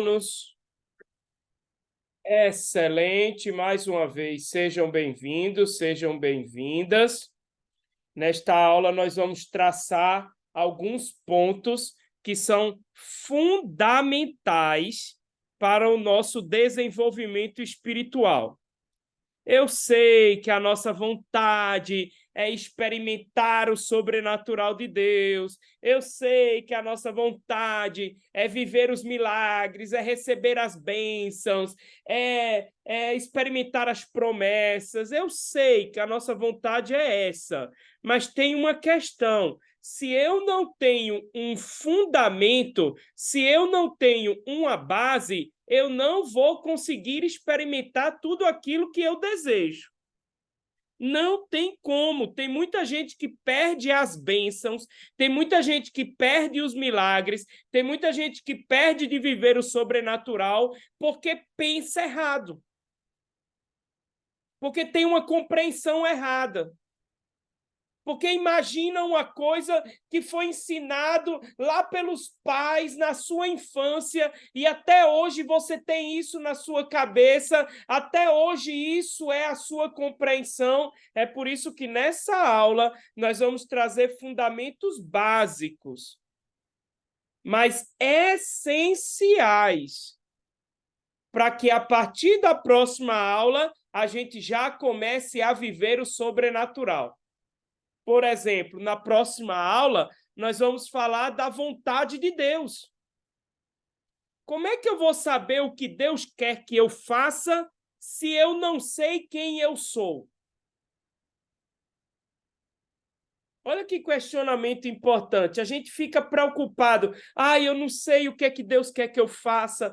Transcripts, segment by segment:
alunos. Excelente, mais uma vez, sejam bem-vindos, sejam bem-vindas. Nesta aula, nós vamos traçar alguns pontos que são fundamentais para o nosso desenvolvimento espiritual. Eu sei que a nossa vontade é experimentar o sobrenatural de Deus. Eu sei que a nossa vontade é viver os milagres, é receber as bênçãos, é experimentar as promessas. Eu sei que a nossa vontade é essa, mas tem uma questão. Se eu não tenho um fundamento, se eu não tenho uma base, eu não vou conseguir experimentar tudo aquilo que eu desejo. Não tem como. Tem muita gente que perde as bênçãos, tem muita gente que perde os milagres, tem muita gente que perde de viver o sobrenatural porque pensa errado. Porque tem uma compreensão errada. Porque imagina uma coisa que foi ensinado lá pelos pais na sua infância e até hoje você tem isso na sua cabeça, até hoje isso é a sua compreensão. É por isso que nessa aula nós vamos trazer fundamentos básicos, mas essenciais, para que a partir da próxima aula a gente já comece a viver o sobrenatural. Por exemplo, na próxima aula, nós vamos falar da vontade de Deus. Como é que eu vou saber o que Deus quer que eu faça se eu não sei quem eu sou? Olha que questionamento importante. A gente fica preocupado. Eu não sei o que é que Deus quer que eu faça.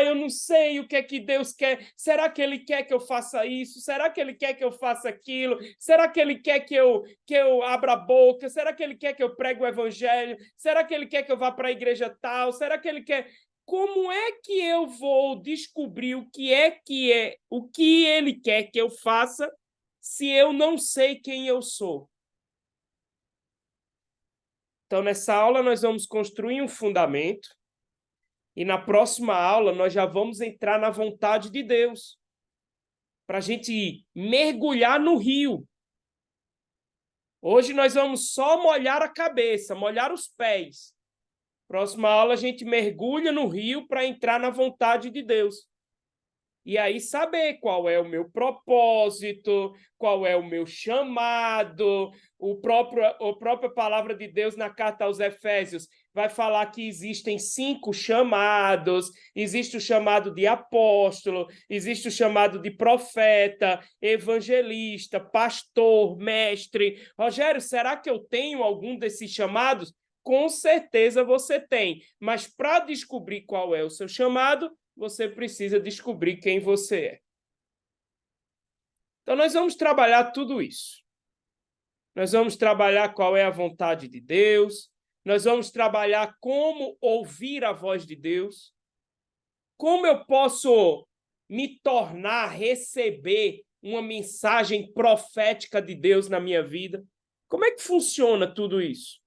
Eu não sei o que é que Deus quer. Será que Ele quer que eu faça isso? Será que Ele quer que eu faça aquilo? Será que Ele quer que eu abra a boca? Será que Ele quer que eu pregue o evangelho? Será que Ele quer que eu vá para a igreja tal? Será que Ele quer... Como é que eu vou descobrir o que Ele quer que eu faça se eu não sei quem eu sou? Então, nessa aula, nós vamos construir um fundamento e na próxima aula nós já vamos entrar na vontade de Deus para a gente mergulhar no rio. Hoje nós vamos só molhar a cabeça, molhar os pés. Próxima aula a gente mergulha no rio para entrar na vontade de Deus. E aí saber qual é o meu propósito, qual é o meu chamado. A própria palavra de Deus na carta aos Efésios vai falar que existem 5 chamados. Existe o chamado de apóstolo, existe o chamado de profeta, evangelista, pastor, mestre. Rogério, será que eu tenho algum desses chamados? Com certeza você tem. Mas para descobrir qual é o seu chamado, você precisa descobrir quem você é. Então, nós vamos trabalhar tudo isso. Nós vamos trabalhar qual é a vontade de Deus, nós vamos trabalhar como ouvir a voz de Deus, como eu posso me tornar, receber uma mensagem profética de Deus na minha vida. Como é que funciona tudo isso?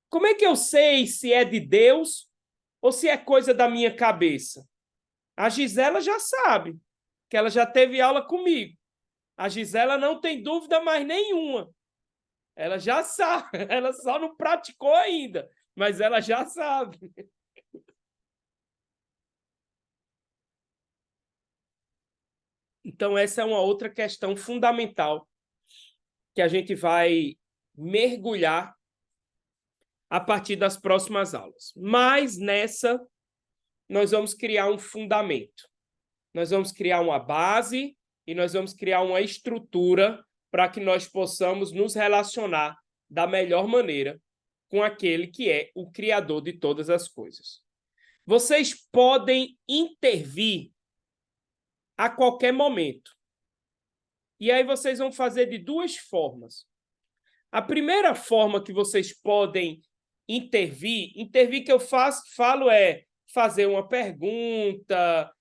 Como é que eu sei se é de Deus ou se é coisa da minha cabeça? A Gisela já sabe, que ela já teve aula comigo. A Gisela não tem dúvida mais nenhuma. Ela já sabe, ela só não praticou ainda, mas ela já sabe. Então, essa é uma outra questão fundamental que a gente vai mergulhar a partir das próximas aulas. Mas nessa, nós vamos criar um fundamento. Nós vamos criar uma base e nós vamos criar uma estrutura para que nós possamos nos relacionar da melhor maneira com aquele que é o Criador de todas as coisas. Vocês podem intervir a qualquer momento. E aí vocês vão fazer de 2 formas. A primeira forma que vocês podem intervir que eu falo é fazer uma pergunta,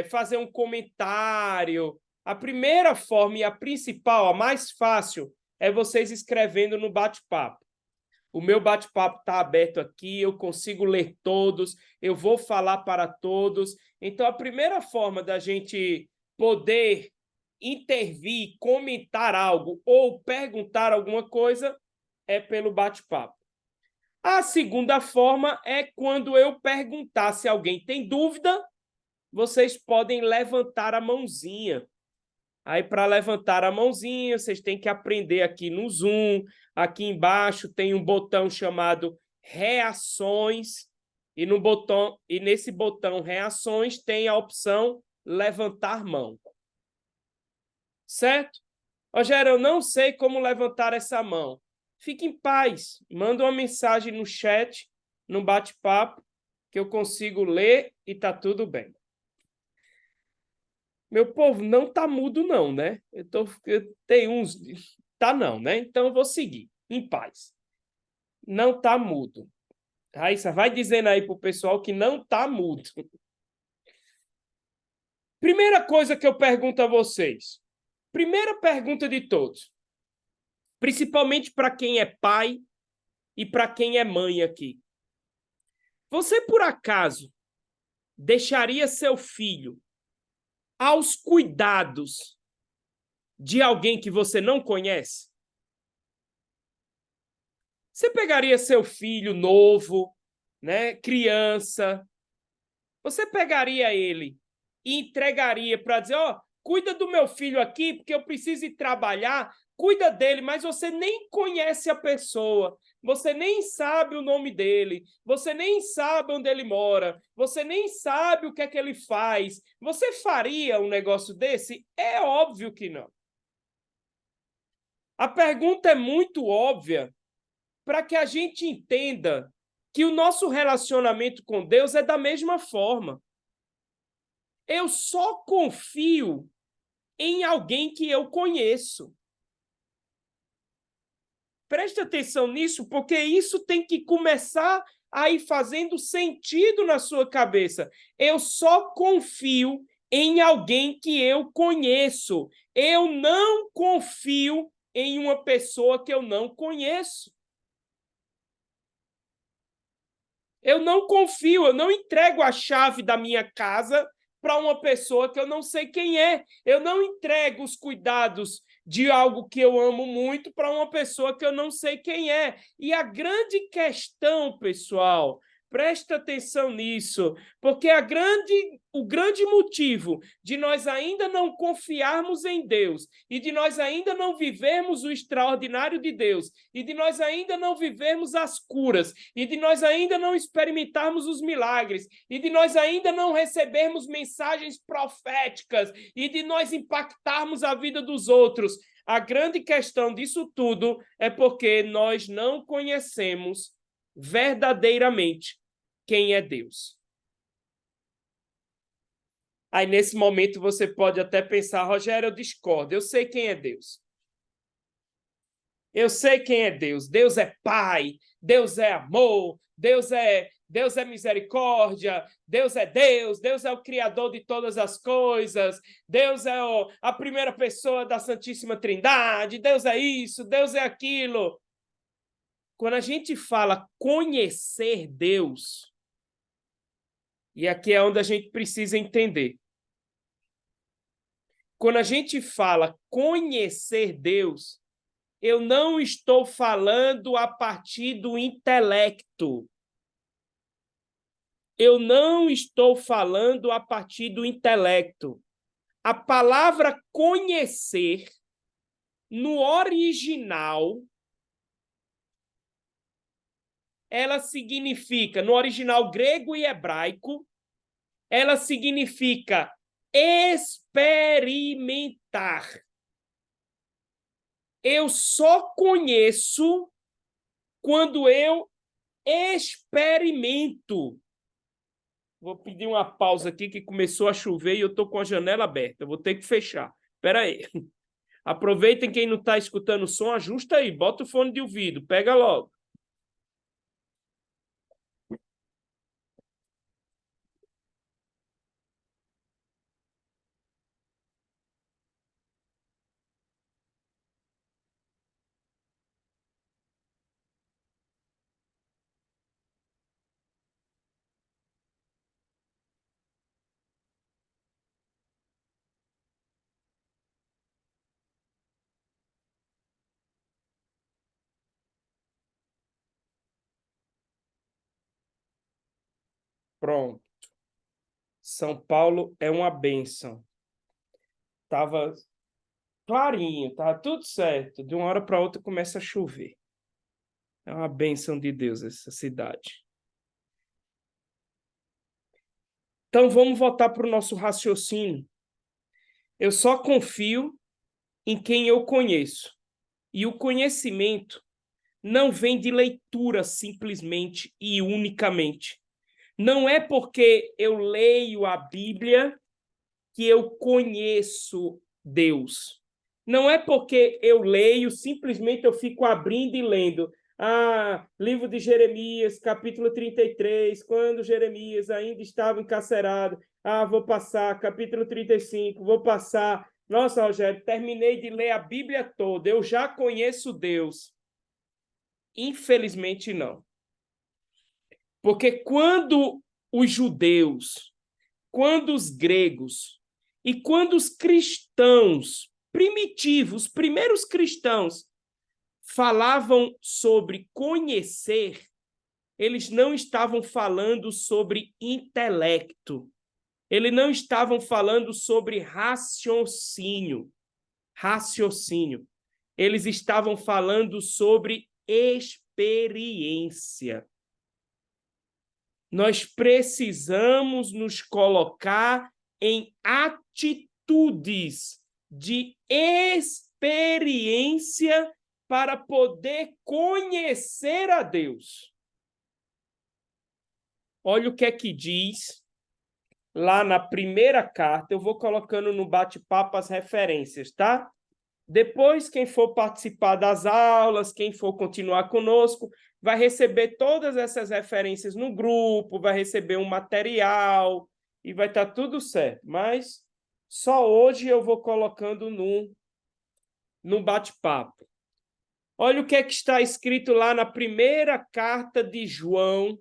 fazer um comentário. A primeira forma e a principal, a mais fácil, é vocês escrevendo no bate-papo. o meu bate-papo está aberto aqui, eu consigo ler todos, eu vou falar para todos. Então, a primeira forma da gente poder intervir, comentar algo ou perguntar alguma coisa é pelo bate-papo. A segunda forma é quando eu perguntar se alguém tem dúvida, vocês podem levantar a mãozinha. Aí, para levantar a mãozinha, vocês têm que aprender aqui no Zoom. Aqui embaixo tem um botão chamado Reações. E nesse botão Reações tem a opção Levantar Mão. Certo? Rogério, eu não sei como levantar essa mão. Fique em paz. Manda uma mensagem no chat, no bate-papo, que eu consigo ler e tá tudo bem. Meu povo, não tá mudo não, né? Eu tenho uns... Tá não, né? Então eu vou seguir, em paz. Não tá mudo. Raíssa, vai dizendo aí pro pessoal que não tá mudo. Primeira coisa que eu pergunto a vocês. Primeira pergunta de todos. Principalmente para quem é pai e para quem é mãe aqui. Você, por acaso, deixaria seu filho aos cuidados de alguém que você não conhece? Você pegaria seu filho novo, né, criança, você pegaria ele e entregaria para dizer, ó, cuida do meu filho aqui, porque eu preciso ir trabalhar, cuida dele, mas você nem conhece a pessoa, você nem sabe o nome dele, você nem sabe onde ele mora, você nem sabe o que é que ele faz. Você faria um negócio desse? É óbvio que não. A pergunta é muito óbvia para que a gente entenda que o nosso relacionamento com Deus é da mesma forma. Eu só confio em alguém que eu conheço. Preste atenção nisso, porque isso tem que começar a ir fazendo sentido na sua cabeça. Eu só confio em alguém que eu conheço. Eu não confio em uma pessoa que eu não conheço. Eu não confio, eu não entrego a chave da minha casa para uma pessoa que eu não sei quem é. Eu não entrego os cuidados de algo que eu amo muito para uma pessoa que eu não sei quem é. E a grande questão, pessoal, presta atenção nisso, porque o grande motivo de nós ainda não confiarmos em Deus e de nós ainda não vivermos o extraordinário de Deus e de nós ainda não vivermos as curas e de nós ainda não experimentarmos os milagres e de nós ainda não recebermos mensagens proféticas e de nós impactarmos a vida dos outros. A grande questão disso tudo é porque nós não conhecemos verdadeiramente quem é Deus. Aí, nesse momento, você pode até pensar, Rogério, eu discordo, eu sei quem é Deus. Eu sei quem é Deus. Deus é Pai, Deus é amor, Deus é misericórdia, Deus é o Criador de todas as coisas, Deus é a primeira pessoa da Santíssima Trindade, Deus é isso, Deus é aquilo. Quando a gente fala conhecer Deus, e aqui é onde a gente precisa entender. Quando a gente fala conhecer Deus, eu não estou falando a partir do intelecto. Eu não estou falando a partir do intelecto. A palavra conhecer, no original, ela significa, no original grego e hebraico, ela significa experimentar. Eu só conheço quando eu experimento. Vou pedir uma pausa aqui que começou a chover e eu estou com a janela aberta. Eu vou ter que fechar. Espera aí. Aproveitem quem não está escutando o som, ajusta aí, bota o fone de ouvido, pega logo. Pronto. São Paulo é uma bênção. Tava clarinho, tava tudo certo. De uma hora para outra começa a chover. É uma bênção de Deus essa cidade. Então vamos voltar para o nosso raciocínio. Eu só confio em quem eu conheço. E o conhecimento não vem de leitura simplesmente e unicamente. Não é porque eu leio a Bíblia que eu conheço Deus. Não é porque eu leio, simplesmente eu fico abrindo e lendo. Livro de Jeremias, capítulo 33, quando Jeremias ainda estava encarcerado. Vou passar, capítulo 35, vou passar. Nossa, Rogério, terminei de ler a Bíblia toda, eu já conheço Deus. Infelizmente, não. Porque quando os judeus, quando os gregos e quando os cristãos primitivos, os primeiros cristãos, falavam sobre conhecer, eles não estavam falando sobre intelecto, eles não estavam falando sobre raciocínio. Eles estavam falando sobre experiência. Nós precisamos nos colocar em atitudes de experiência para poder conhecer a Deus. Olha o que é que diz lá na primeira carta. Eu vou colocando no bate-papo as referências, tá? Depois, quem for participar das aulas, quem for continuar conosco, vai receber todas essas referências no grupo, vai receber um material e vai estar tudo certo. Mas só hoje eu vou colocando no bate-papo. Olha o que é que está escrito lá na primeira carta de João,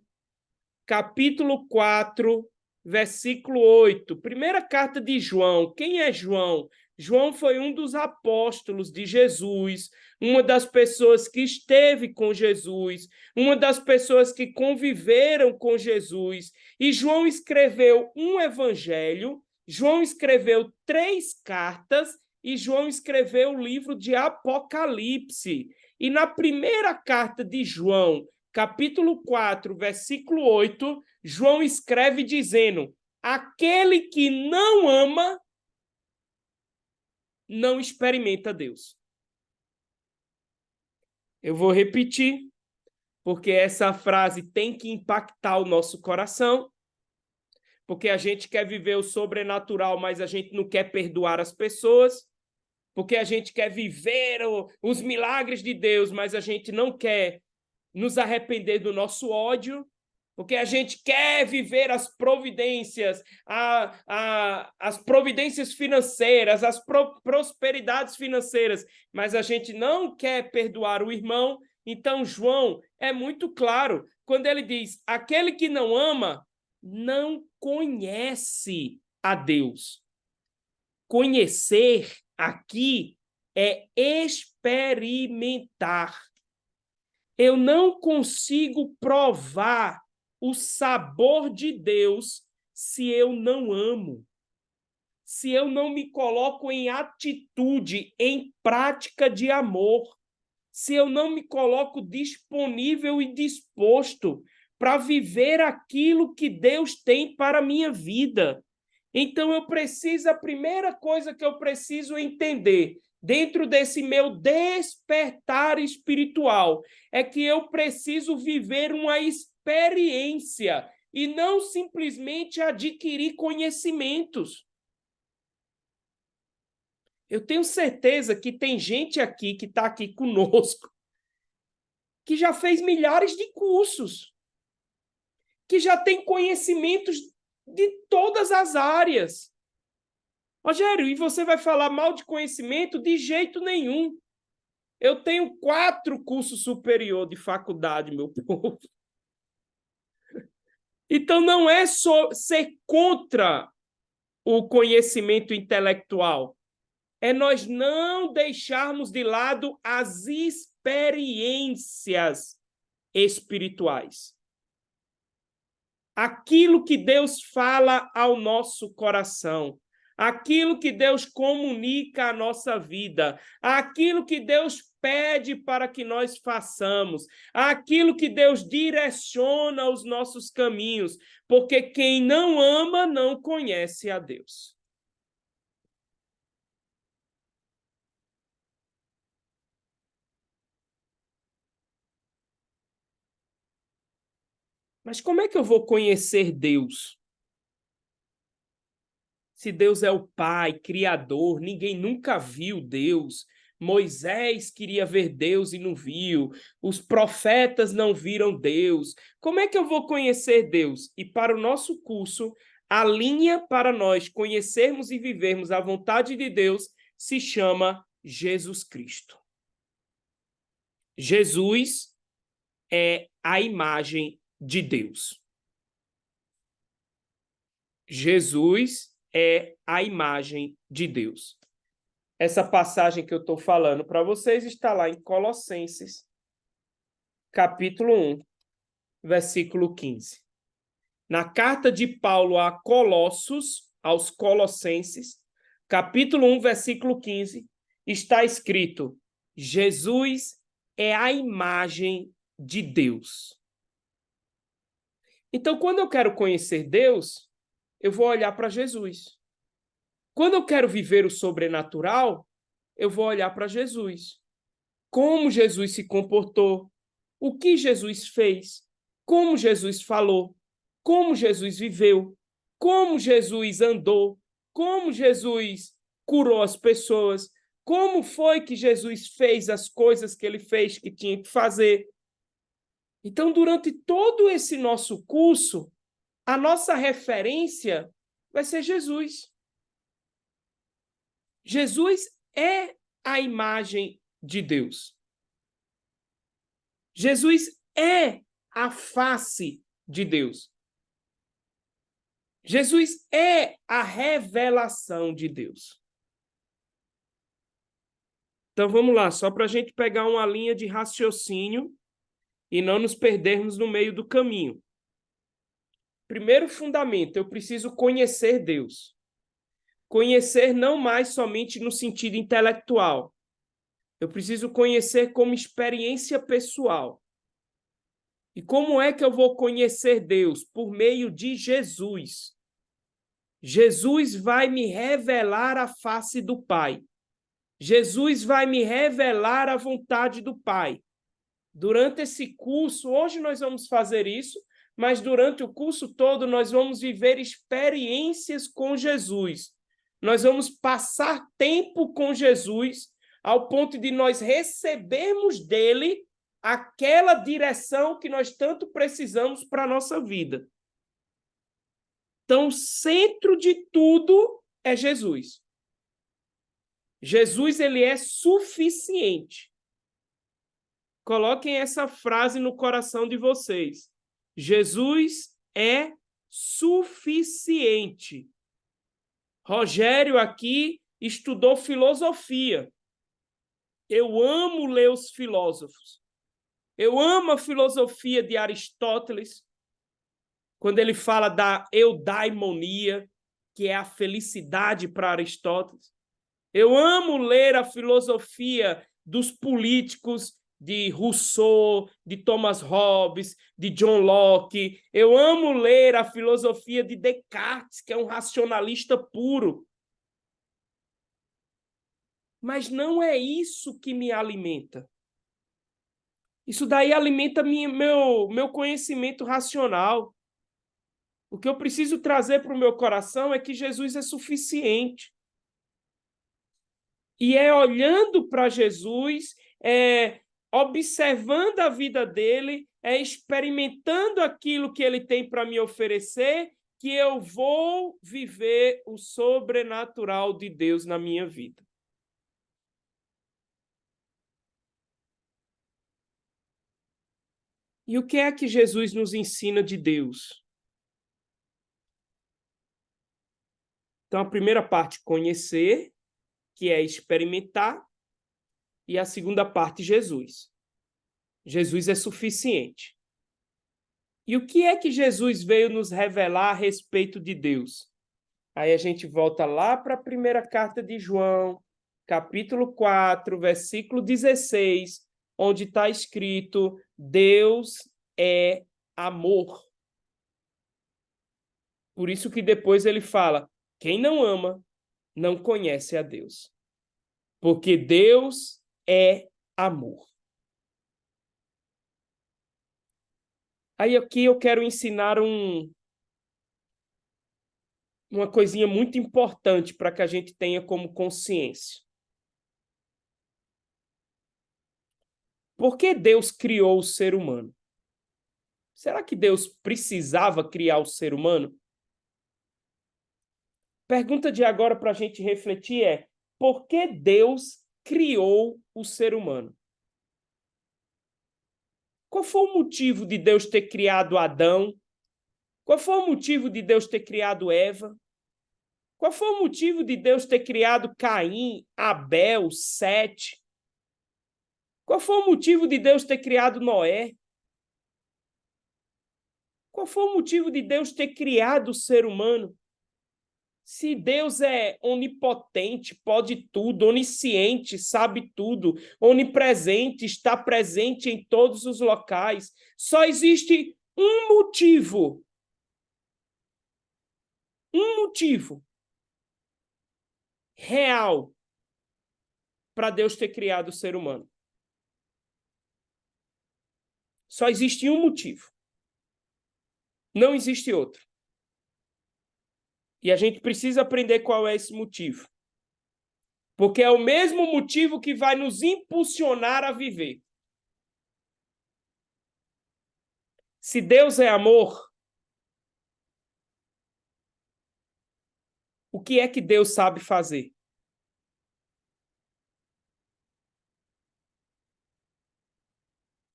capítulo 4, versículo 8. Primeira carta de João. Quem é João? João foi um dos apóstolos de Jesus, uma das pessoas que esteve com Jesus, uma das pessoas que conviveram com Jesus. E João escreveu um evangelho, João escreveu 3 cartas e João escreveu o livro de Apocalipse. E na primeira carta de João, capítulo 4, versículo 8, João escreve dizendo: aquele que não ama não experimenta Deus. Eu vou repetir, porque essa frase tem que impactar o nosso coração, porque a gente quer viver o sobrenatural, mas a gente não quer perdoar as pessoas, porque a gente quer viver os milagres de Deus, mas a gente não quer nos arrepender do nosso ódio, porque a gente quer viver as providências, as providências financeiras, as prosperidades financeiras, mas a gente não quer perdoar o irmão. Então, João é muito claro quando ele diz: aquele que não ama não conhece a Deus. Conhecer aqui é experimentar. Eu não consigo provar o sabor de Deus se eu não amo, se eu não me coloco em atitude, em prática de amor, se eu não me coloco disponível e disposto para viver aquilo que Deus tem para a minha vida. Então, a primeira coisa que eu preciso entender dentro desse meu despertar espiritual é que eu preciso viver uma experiência e não simplesmente adquirir conhecimentos. Eu tenho certeza que tem gente aqui que está aqui conosco que já fez milhares de cursos, que já tem conhecimentos de todas as áreas. Rogério, e você vai falar mal de conhecimento? De jeito nenhum. Eu tenho 4 cursos superiores de faculdade, meu povo. Então, não é só ser contra o conhecimento intelectual. É nós não deixarmos de lado as experiências espirituais. aquilo que Deus fala ao nosso coração, aquilo que Deus comunica à nossa vida, aquilo que Deus pede para que nós façamos, aquilo que Deus direciona os nossos caminhos, porque quem não ama não conhece a Deus. Mas como é que eu vou conhecer Deus? Se Deus é o Pai, Criador, ninguém nunca viu Deus. Moisés queria ver Deus e não viu. Os profetas não viram Deus. Como é que eu vou conhecer Deus? E para o nosso curso, a linha para nós conhecermos e vivermos a vontade de Deus se chama Jesus Cristo. Jesus é a imagem de Deus. Jesus é a imagem de Deus. Essa passagem que eu estou falando para vocês está lá em Colossenses, capítulo 1, versículo 15. Na carta de Paulo a Colossos, aos Colossenses, capítulo 1, versículo 15, está escrito: Jesus é a imagem de Deus. Então, quando eu quero conhecer Deus, eu vou olhar para Jesus. Quando eu quero viver o sobrenatural, eu vou olhar para Jesus. Como Jesus se comportou, o que Jesus fez, como Jesus falou, como Jesus viveu, como Jesus andou, como Jesus curou as pessoas, como foi que Jesus fez as coisas que ele fez que tinha que fazer. Então, durante todo esse nosso curso, a nossa referência vai ser Jesus. Jesus é a imagem de Deus. Jesus é a face de Deus. Jesus é a revelação de Deus. Então vamos lá, só para a gente pegar uma linha de raciocínio e não nos perdermos no meio do caminho. Primeiro fundamento, eu preciso conhecer Deus. Conhecer não mais somente no sentido intelectual. Eu preciso conhecer como experiência pessoal. E como é que eu vou conhecer Deus? Por meio de Jesus. Jesus vai me revelar a face do Pai. Jesus vai me revelar a vontade do Pai. Durante esse curso, hoje nós vamos fazer isso, mas durante o curso todo nós vamos viver experiências com Jesus. Nós vamos passar tempo com Jesus ao ponto de nós recebermos dele aquela direção que nós tanto precisamos para a nossa vida. Então, o centro de tudo é Jesus. Jesus, ele é suficiente. Coloquem essa frase no coração de vocês. Jesus é suficiente. Rogério aqui estudou filosofia. Eu amo ler os filósofos. Eu amo a filosofia de Aristóteles, quando ele fala da eudaimonia, que é a felicidade para Aristóteles. Eu amo ler a filosofia dos políticos de Rousseau, de Thomas Hobbes, de John Locke. Eu amo ler a filosofia de Descartes, que é um racionalista puro. Mas não é isso que me alimenta. Isso daí alimenta meu conhecimento racional. O que eu preciso trazer para o meu coração é que Jesus é suficiente. E é olhando para Jesus, observando a vida dele, experimentando aquilo que ele tem para me oferecer, que eu vou viver o sobrenatural de Deus na minha vida. E o que é que Jesus nos ensina de Deus? Então, a primeira parte, conhecer, que é experimentar, e a segunda parte, Jesus. Jesus é suficiente. E o que é que Jesus veio nos revelar a respeito de Deus? Aí a gente volta lá para a primeira carta de João, capítulo 4, versículo 16, onde está escrito: Deus é amor. Por isso que depois ele fala: quem não ama, não conhece a Deus. Porque Deus é amor. Aí aqui eu quero ensinar uma coisinha muito importante para que a gente tenha como consciência. Por que Deus criou o ser humano? Será que Deus precisava criar o ser humano? Pergunta de agora para a gente refletir é: por que Deus criou o ser humano? Qual foi o motivo de Deus ter criado Adão? Qual foi o motivo de Deus ter criado Eva? Qual foi o motivo de Deus ter criado Caim, Abel, Sete? Qual foi o motivo de Deus ter criado Noé? Qual foi o motivo de Deus ter criado o ser humano? Se Deus é onipotente, pode tudo, onisciente, sabe tudo, onipresente, está presente em todos os locais, só existe um motivo real para Deus ter criado o ser humano. Só existe um motivo. Não existe outro. E a gente precisa aprender qual é esse motivo. Porque é o mesmo motivo que vai nos impulsionar a viver. Se Deus é amor, o que é que Deus sabe fazer?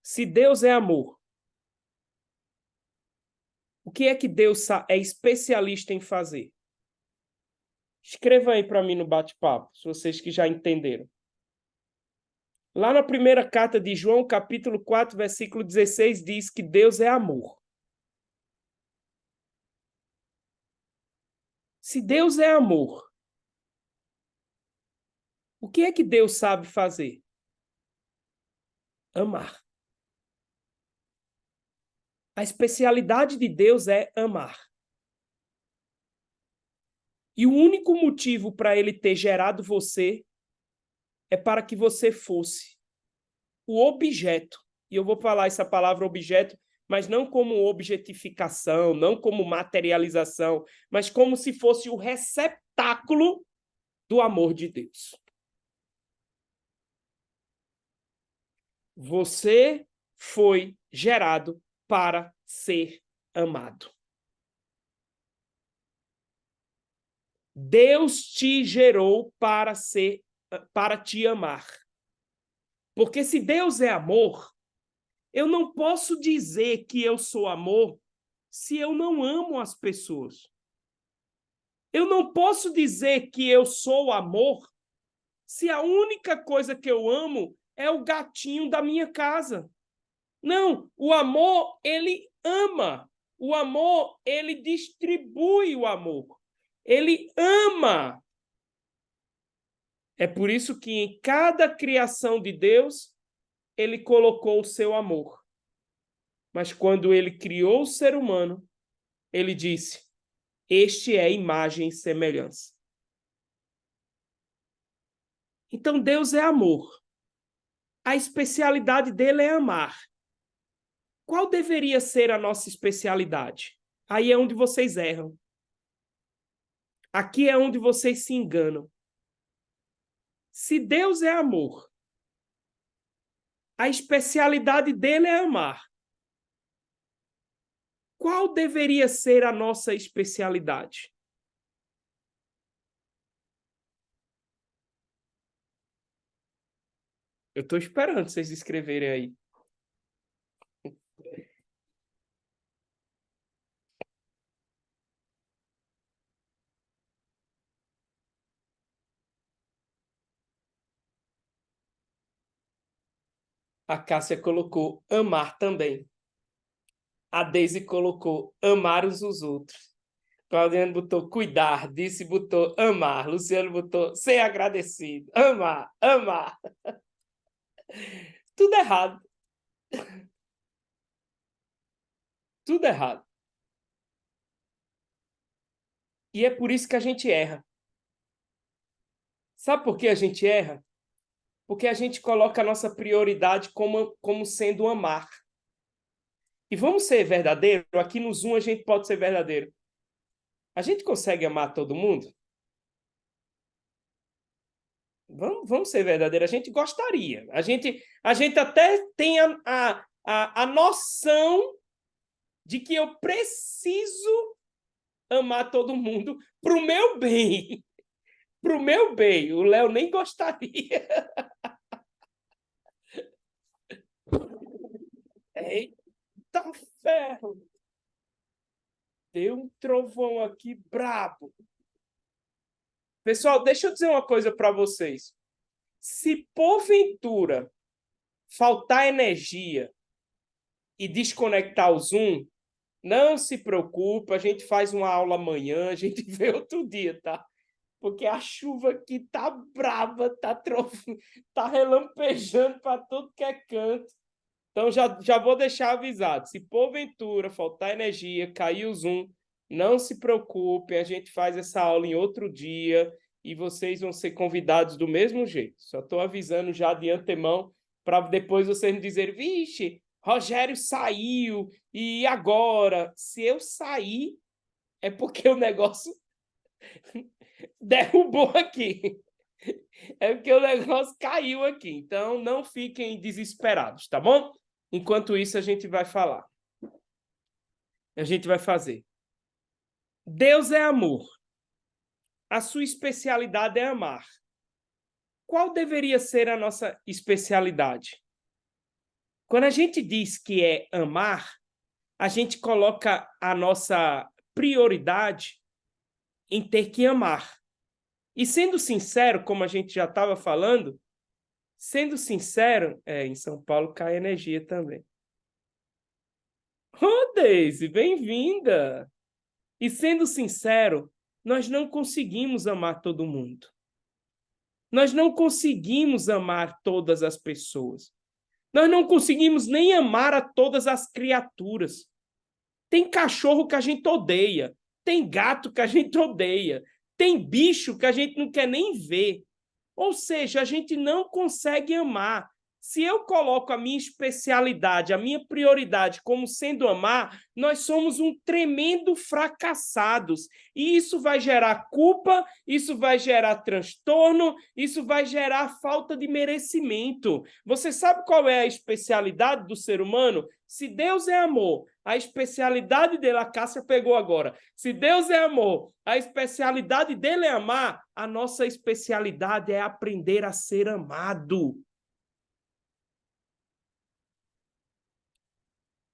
Se Deus é amor, o que é que Deus é especialista em fazer? Escreva aí para mim no bate-papo, se vocês que já entenderam. Lá na primeira carta de João, capítulo 4, versículo 16, diz que Deus é amor. Se Deus é amor, o que é que Deus sabe fazer? Amar. A especialidade de Deus é amar. E o único motivo para ele ter gerado você é para que você fosse o objeto. E eu vou falar essa palavra objeto, mas não como objetificação, não como materialização, mas como se fosse o receptáculo do amor de Deus. Você foi gerado para ser amado. Deus te gerou para te amar. Porque se Deus é amor, eu não posso dizer que eu sou amor se eu não amo as pessoas. Eu não posso dizer que eu sou amor se a única coisa que eu amo é o gatinho da minha casa. Não, o amor, ele ama. O amor, ele distribui o amor. Ele ama. É por isso que em cada criação de Deus, ele colocou o seu amor. Mas quando ele criou o ser humano, ele disse: este é imagem e semelhança. Então Deus é amor. A especialidade dele é amar. Qual deveria ser a nossa especialidade? Aí é onde vocês erram. Aqui é onde vocês se enganam. Se Deus é amor, a especialidade dele é amar. Qual deveria ser a nossa especialidade? Eu estou esperando vocês escreverem aí. A Cássia colocou amar também. A Deise colocou amar uns os outros. Claudiano botou cuidar, Disse botou amar, Luciano botou ser agradecido, amar, amar. Tudo errado. Tudo errado. E é por isso que a gente erra. Sabe por que a gente erra? Porque a gente coloca a nossa prioridade como sendo amar. E vamos ser verdadeiro? Aqui no Zoom a gente pode ser verdadeiro. A gente consegue amar todo mundo? Vamos ser verdadeiro. A gente gostaria. A gente até tem a noção de que eu preciso amar todo mundo para o meu bem. Para o meu bem. O Léo nem gostaria. Eita ferro! Deu um trovão aqui brabo. Pessoal, deixa eu dizer uma coisa para vocês. Se porventura faltar energia e desconectar o Zoom, não se preocupe, a gente faz uma aula amanhã, a gente vê outro dia, tá? Porque a chuva aqui tá brava, tá relampejando para tudo que é canto. Então já vou deixar avisado. Se porventura faltar energia, cair o Zoom, não se preocupe, a gente faz essa aula em outro dia e vocês vão ser convidados do mesmo jeito. Só estou avisando já de antemão para depois vocês me dizerem, vixe, Rogério saiu e agora? Se eu sair, é porque o negócio derrubou aqui. É porque o negócio caiu aqui. Então, não fiquem desesperados, tá bom? Enquanto isso, a gente vai falar. A gente vai fazer. Deus é amor. A sua especialidade é amar. Qual deveria ser a nossa especialidade? Quando a gente diz que é amar, a gente coloca a nossa prioridade em ter que amar. E sendo sincero, como a gente já estava falando, sendo sincero, em São Paulo cai energia também. Oh, Deise, bem-vinda! E sendo sincero, nós não conseguimos amar todo mundo. Nós não conseguimos amar todas as pessoas. Nós não conseguimos nem amar a todas as criaturas. Tem cachorro que a gente odeia. Tem gato que a gente odeia. Tem bicho que a gente não quer nem ver. Ou seja, a gente não consegue amar. Se eu coloco a minha especialidade, a minha prioridade como sendo amar, nós somos um tremendo fracassados. E isso vai gerar culpa, isso vai gerar transtorno, isso vai gerar falta de merecimento. Você sabe qual é a especialidade do ser humano? Se Deus é amor, a especialidade dele, a Cássia pegou agora. Se Deus é amor, a especialidade dele é amar, a nossa especialidade é aprender a ser amado.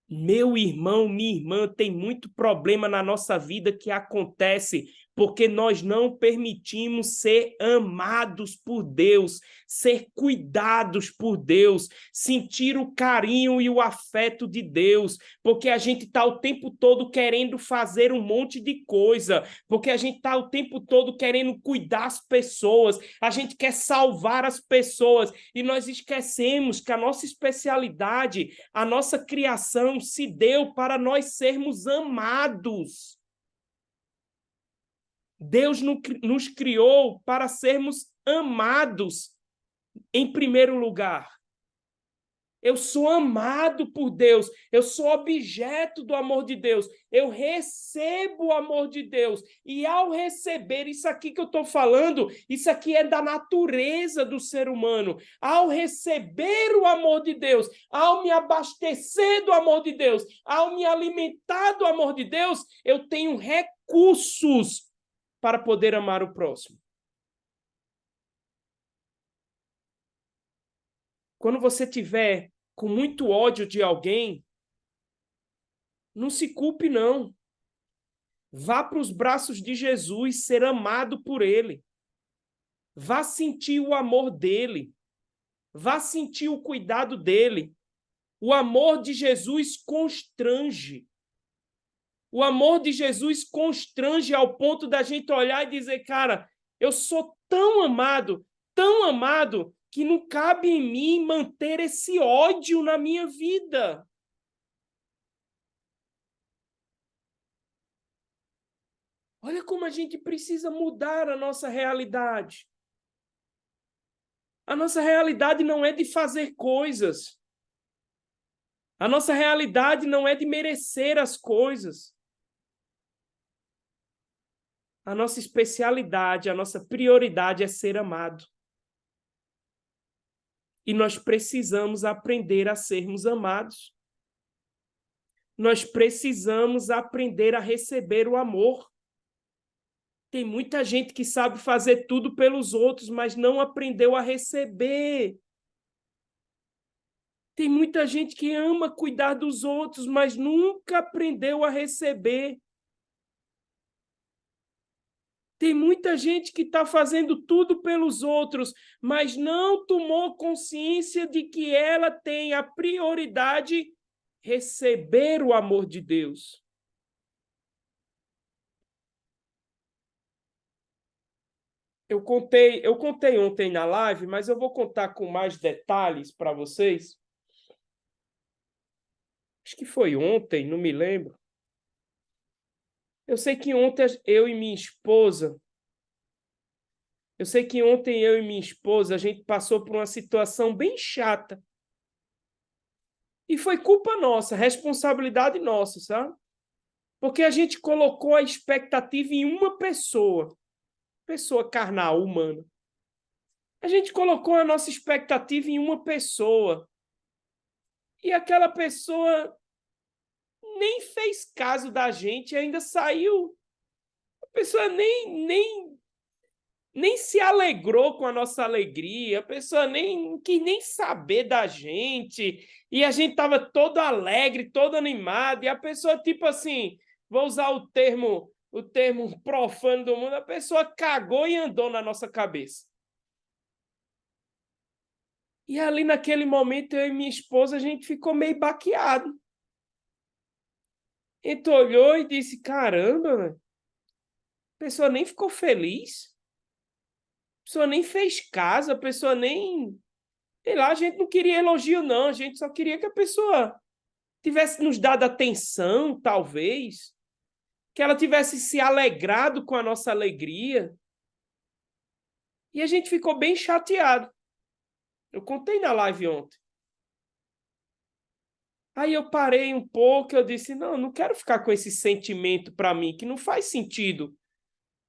Meu irmão, minha irmã, tem muito problema na nossa vida que acontece porque nós não permitimos ser amados por Deus, ser cuidados por Deus, sentir o carinho e o afeto de Deus, porque a gente está o tempo todo querendo fazer um monte de coisa, porque a gente está o tempo todo querendo cuidar das pessoas, a gente quer salvar as pessoas e nós esquecemos que a nossa especialidade, a nossa criação se deu para nós sermos amados. Deus nos criou para sermos amados em primeiro lugar. Eu sou amado por Deus, eu sou objeto do amor de Deus, eu recebo o amor de Deus, e ao receber isso aqui que eu estou falando, isso aqui é da natureza do ser humano. Ao receber o amor de Deus, ao me abastecer do amor de Deus, ao me alimentar do amor de Deus, eu tenho recursos para poder amar o próximo. Quando você tiver com muito ódio de alguém, não se culpe, não. Vá para os braços de Jesus, ser amado por ele. Vá sentir o amor dele. Vá sentir o cuidado dele. O amor de Jesus constrange. O amor de Jesus constrange ao ponto da gente olhar e dizer, cara, eu sou tão amado, que não cabe em mim manter esse ódio na minha vida. Olha como a gente precisa mudar a nossa realidade. A nossa realidade não é de fazer coisas. A nossa realidade não é de merecer as coisas. A nossa especialidade, a nossa prioridade é ser amado. E nós precisamos aprender a sermos amados. Nós precisamos aprender a receber o amor. Tem muita gente que sabe fazer tudo pelos outros, mas não aprendeu a receber. Tem muita gente que ama cuidar dos outros, mas nunca aprendeu a receber. Tem muita gente que está fazendo tudo pelos outros, mas não tomou consciência de que ela tem a prioridade receber o amor de Deus. Eu contei ontem na live, mas eu vou contar com mais detalhes para vocês. Acho que foi ontem, não me lembro. Eu sei que ontem eu e minha esposa a gente passou por uma situação bem chata. E foi culpa nossa, responsabilidade nossa, sabe? Porque a gente colocou a expectativa em uma pessoa carnal, humana. A gente colocou a nossa expectativa em uma pessoa. E aquela pessoa nem fez caso da gente, ainda saiu. A pessoa nem se alegrou com a nossa alegria, a pessoa nem quis nem saber da gente, e a gente estava todo alegre, todo animado, e a pessoa, tipo assim, vou usar o termo profano do mundo, a pessoa cagou e andou na nossa cabeça. E ali naquele momento, eu e minha esposa, a gente ficou meio baqueado. A gente olhou e disse, caramba, a pessoa nem ficou feliz, a pessoa nem fez caso, a pessoa nem... Sei lá, a gente não queria elogio, não. A gente só queria que a pessoa tivesse nos dado atenção, talvez. Que ela tivesse se alegrado com a nossa alegria. E a gente ficou bem chateado. Eu contei na live ontem. Aí eu parei um pouco, eu disse, não quero ficar com esse sentimento para mim, que não faz sentido.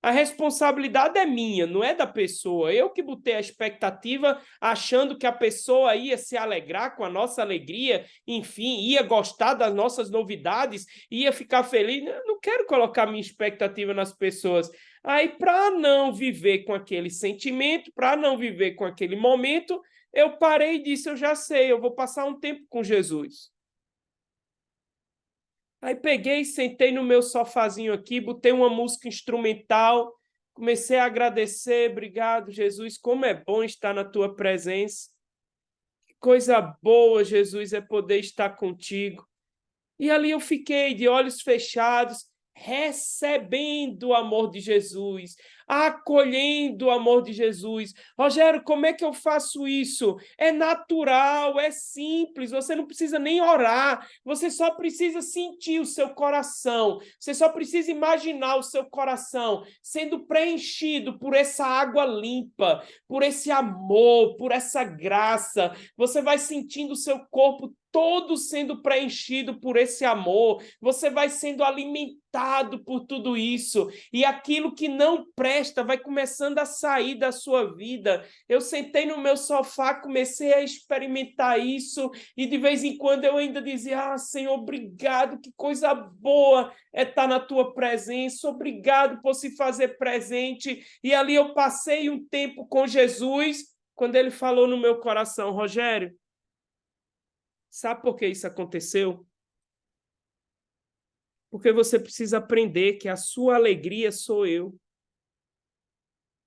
A responsabilidade é minha, não é da pessoa. Eu que botei a expectativa achando que a pessoa ia se alegrar com a nossa alegria, enfim, ia gostar das nossas novidades, ia ficar feliz. Eu não quero colocar minha expectativa nas pessoas. Aí, para não viver com aquele sentimento, para não viver com aquele momento, eu parei e disse, eu já sei, eu vou passar um tempo com Jesus. Aí peguei, sentei no meu sofazinho aqui, botei uma música instrumental, comecei a agradecer, obrigado, Jesus, como é bom estar na tua presença. Que coisa boa, Jesus, é poder estar contigo. E ali eu fiquei de olhos fechados, recebendo o amor de Jesus, acolhendo o amor de Jesus. Rogério, como é que eu faço isso? É natural, é simples, você não precisa nem orar, você só precisa sentir o seu coração, você só precisa imaginar o seu coração sendo preenchido por essa água limpa, por esse amor, por essa graça. Você vai sentindo o seu corpo todo sendo preenchido por esse amor, você vai sendo alimentado por tudo isso, e aquilo que não presta vai começando a sair da sua vida. Eu sentei no meu sofá, comecei a experimentar isso, e de vez em quando eu ainda dizia, Senhor, obrigado, que coisa boa é estar na tua presença, obrigado por se fazer presente, e ali eu passei um tempo com Jesus, quando ele falou no meu coração, Rogério, sabe por que isso aconteceu? Porque você precisa aprender que a sua alegria sou eu.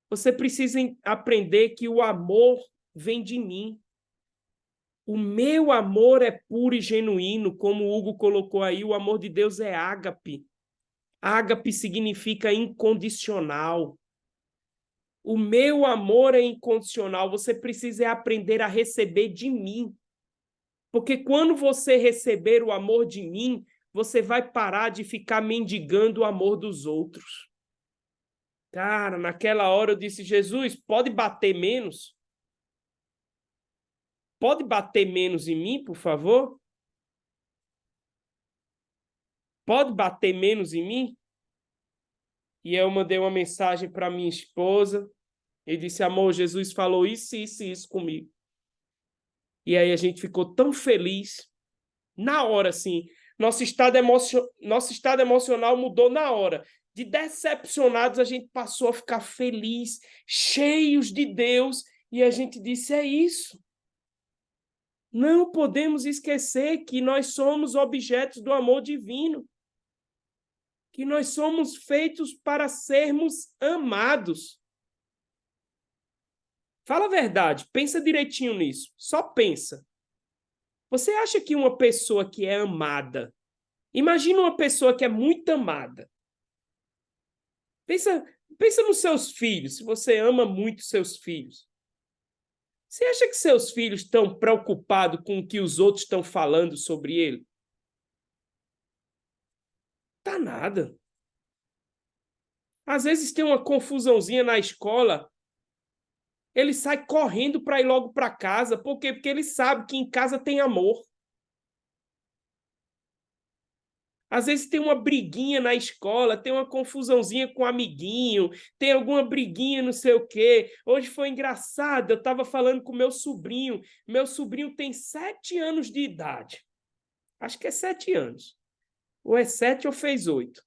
Você precisa aprender que o amor vem de mim. O meu amor é puro e genuíno, como o Hugo colocou aí, o amor de Deus é ágape. Ágape significa incondicional. O meu amor é incondicional. Você precisa aprender a receber de mim. Porque quando você receber o amor de mim, você vai parar de ficar mendigando o amor dos outros. Cara, naquela hora eu disse, Jesus, pode bater menos? Pode bater menos em mim, por favor? Pode bater menos em mim? E eu mandei uma mensagem para minha esposa e disse, amor, Jesus falou isso, isso e isso comigo. E aí a gente ficou tão feliz, na hora, assim, nosso estado emocional mudou na hora. De decepcionados, a gente passou a ficar feliz, cheios de Deus, e a gente disse, é isso. Não podemos esquecer que nós somos objetos do amor divino, que nós somos feitos para sermos amados. Fala a verdade, pensa direitinho nisso, só pensa. Você acha que uma pessoa que é amada, imagina uma pessoa que é muito amada. Pensa nos seus filhos, se você ama muito seus filhos. Você acha que seus filhos estão preocupados com o que os outros estão falando sobre ele? Tá nada. Às vezes tem uma confusãozinha na escola, ele sai correndo para ir logo para casa. Por quê? Porque ele sabe que em casa tem amor. Às vezes tem uma briguinha na escola, tem uma confusãozinha com um amiguinho, tem alguma briguinha não sei o quê. Hoje foi engraçado, eu estava falando com meu sobrinho. Meu sobrinho tem 7 anos de idade. Acho que é 7 anos. Ou é 7 ou fez 8.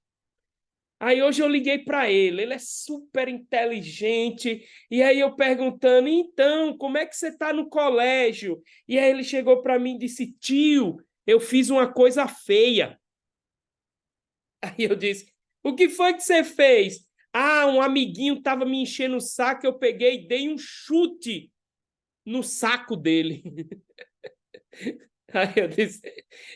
Aí hoje eu liguei para ele é super inteligente, e aí eu perguntando, então, como é que você está no colégio? E aí ele chegou para mim e disse, tio, eu fiz uma coisa feia. Aí eu disse, o que foi que você fez? Ah, um amiguinho estava me enchendo o saco, eu peguei e dei um chute no saco dele. Aí eu disse,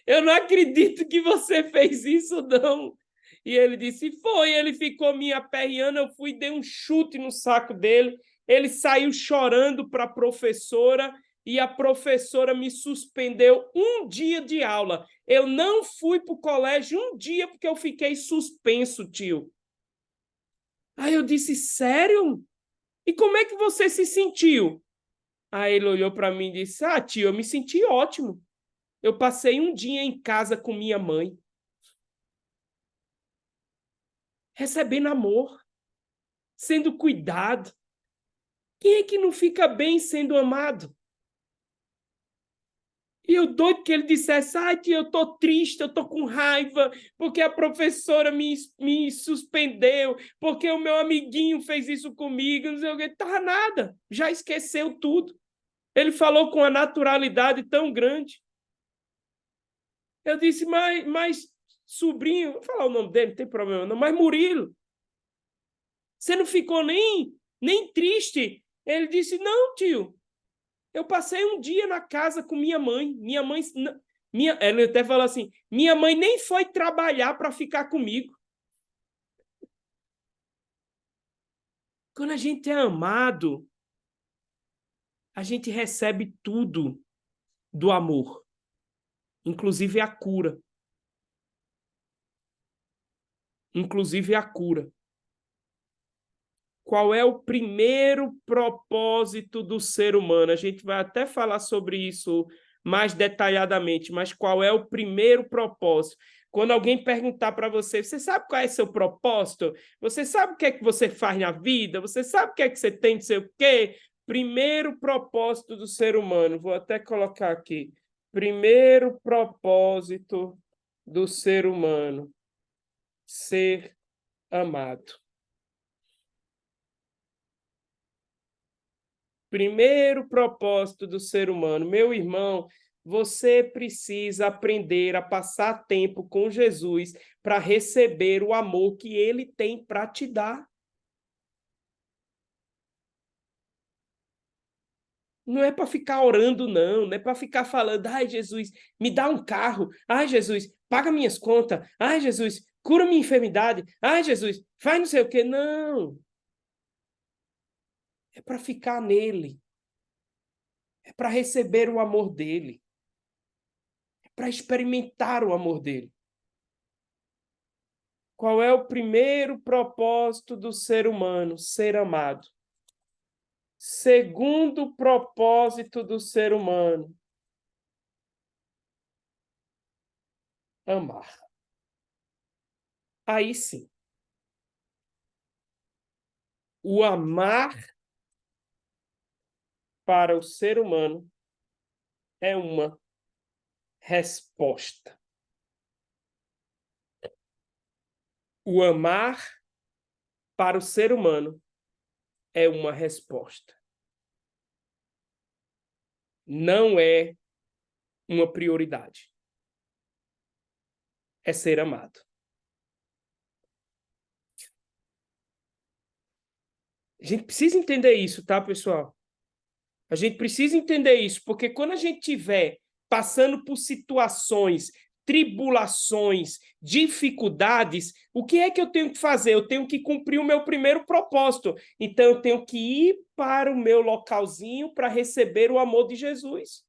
eu não acredito que você fez isso, não. E ele disse, foi, ele ficou me aperreando, eu fui e dei um chute no saco dele, ele saiu chorando para a professora e a professora me suspendeu um dia de aula. Eu não fui para o colégio um dia porque eu fiquei suspenso, tio. Aí eu disse, sério? E como é que você se sentiu? Aí ele olhou para mim e disse, ah, tio, eu me senti ótimo. Eu passei um dia em casa com minha mãe, recebendo amor, sendo cuidado. Quem é que não fica bem sendo amado? E eu doido que ele dissesse, tia, eu tô triste, eu tô com raiva, porque a professora me suspendeu, porque o meu amiguinho fez isso comigo, não sei o que. Tá nada, já esqueceu tudo. Ele falou com uma naturalidade tão grande. Eu disse, mas sobrinho, vou falar o nome dele, não tem problema não, mas Murilo, você não ficou nem triste? Ele disse, não, tio, eu passei um dia na casa com minha mãe. Ele até falou assim, minha mãe nem foi trabalhar para ficar comigo. Quando a gente é amado, a gente recebe tudo do amor, inclusive a cura. Inclusive a cura. Qual é o primeiro propósito do ser humano? A gente vai até falar sobre isso mais detalhadamente, mas qual é o primeiro propósito? Quando alguém perguntar para você, você sabe qual é seu propósito? Você sabe o que é que você faz na vida? Você sabe o que é que você tem, não sei o quê? Primeiro propósito do ser humano, vou até colocar aqui. Primeiro propósito do ser humano, ser amado. Primeiro propósito do ser humano. Meu irmão, você precisa aprender a passar tempo com Jesus para receber o amor que ele tem para te dar. Não é para ficar orando, não. Não é para ficar falando, ai, Jesus, me dá um carro. Ai, Jesus, paga minhas contas. Ai, Jesus, cura minha enfermidade. Ai, Jesus, faz não sei o quê. Não. É para ficar nele. É para receber o amor dele. É para experimentar o amor dele. Qual é o primeiro propósito do ser humano? Ser amado. Segundo propósito do ser humano, amar. Aí sim, o amar para o ser humano é uma resposta. O amar para o ser humano é uma resposta. Não é uma prioridade. É ser amado. A gente precisa entender isso, tá, pessoal? A gente precisa entender isso, porque quando a gente estiver passando por situações, tribulações, dificuldades, o que é que eu tenho que fazer? Eu tenho que cumprir o meu primeiro propósito. Então, eu tenho que ir para o meu localzinho para receber o amor de Jesus.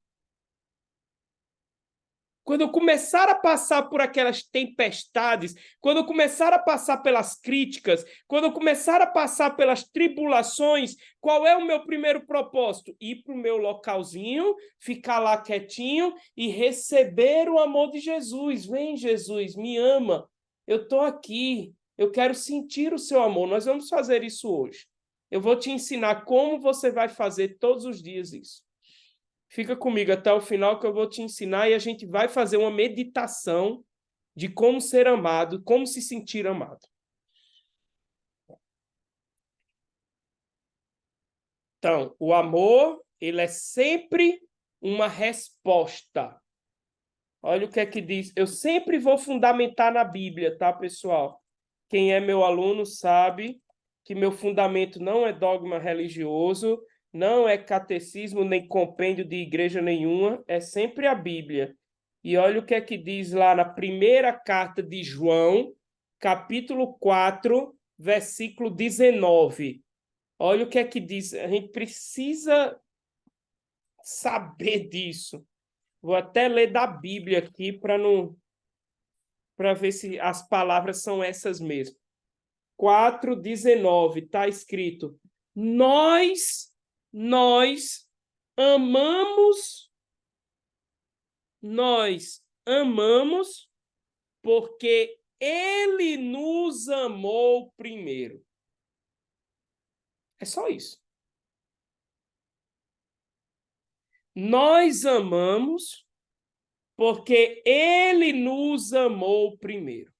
Quando eu começar a passar por aquelas tempestades, quando eu começar a passar pelas críticas, quando eu começar a passar pelas tribulações, qual é o meu primeiro propósito? Ir para o meu localzinho, ficar lá quietinho e receber o amor de Jesus. Vem, Jesus, me ama. Eu estou aqui. Eu quero sentir o seu amor. Nós vamos fazer isso hoje. Eu vou te ensinar como você vai fazer todos os dias isso. Fica comigo até o final que eu vou te ensinar e a gente vai fazer uma meditação de como ser amado, como se sentir amado. Então, o amor, ele é sempre uma resposta. Olha o que é que diz. Eu sempre vou fundamentar na Bíblia, tá, pessoal? Quem é meu aluno sabe que meu fundamento não é dogma religioso, não é catecismo, nem compêndio de igreja nenhuma, é sempre a Bíblia. E olha o que é que diz lá na primeira carta de João, capítulo 4, versículo 19. Olha o que é que diz. A gente precisa saber disso. Vou até ler da Bíblia aqui para ver se as palavras são essas mesmo. 4:19 está escrito: nós amamos, nós amamos porque ele nos amou primeiro. É só isso. Nós amamos porque ele nos amou primeiro.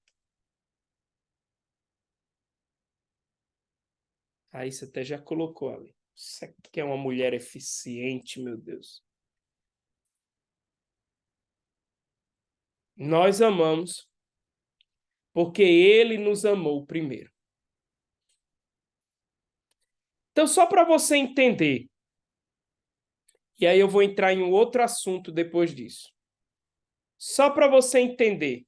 Aí você até já colocou ali. Isso aqui é uma mulher eficiente, meu Deus. Nós amamos porque ele nos amou primeiro. Então, só para você entender, e aí eu vou entrar em um outro assunto depois disso. Só para você entender.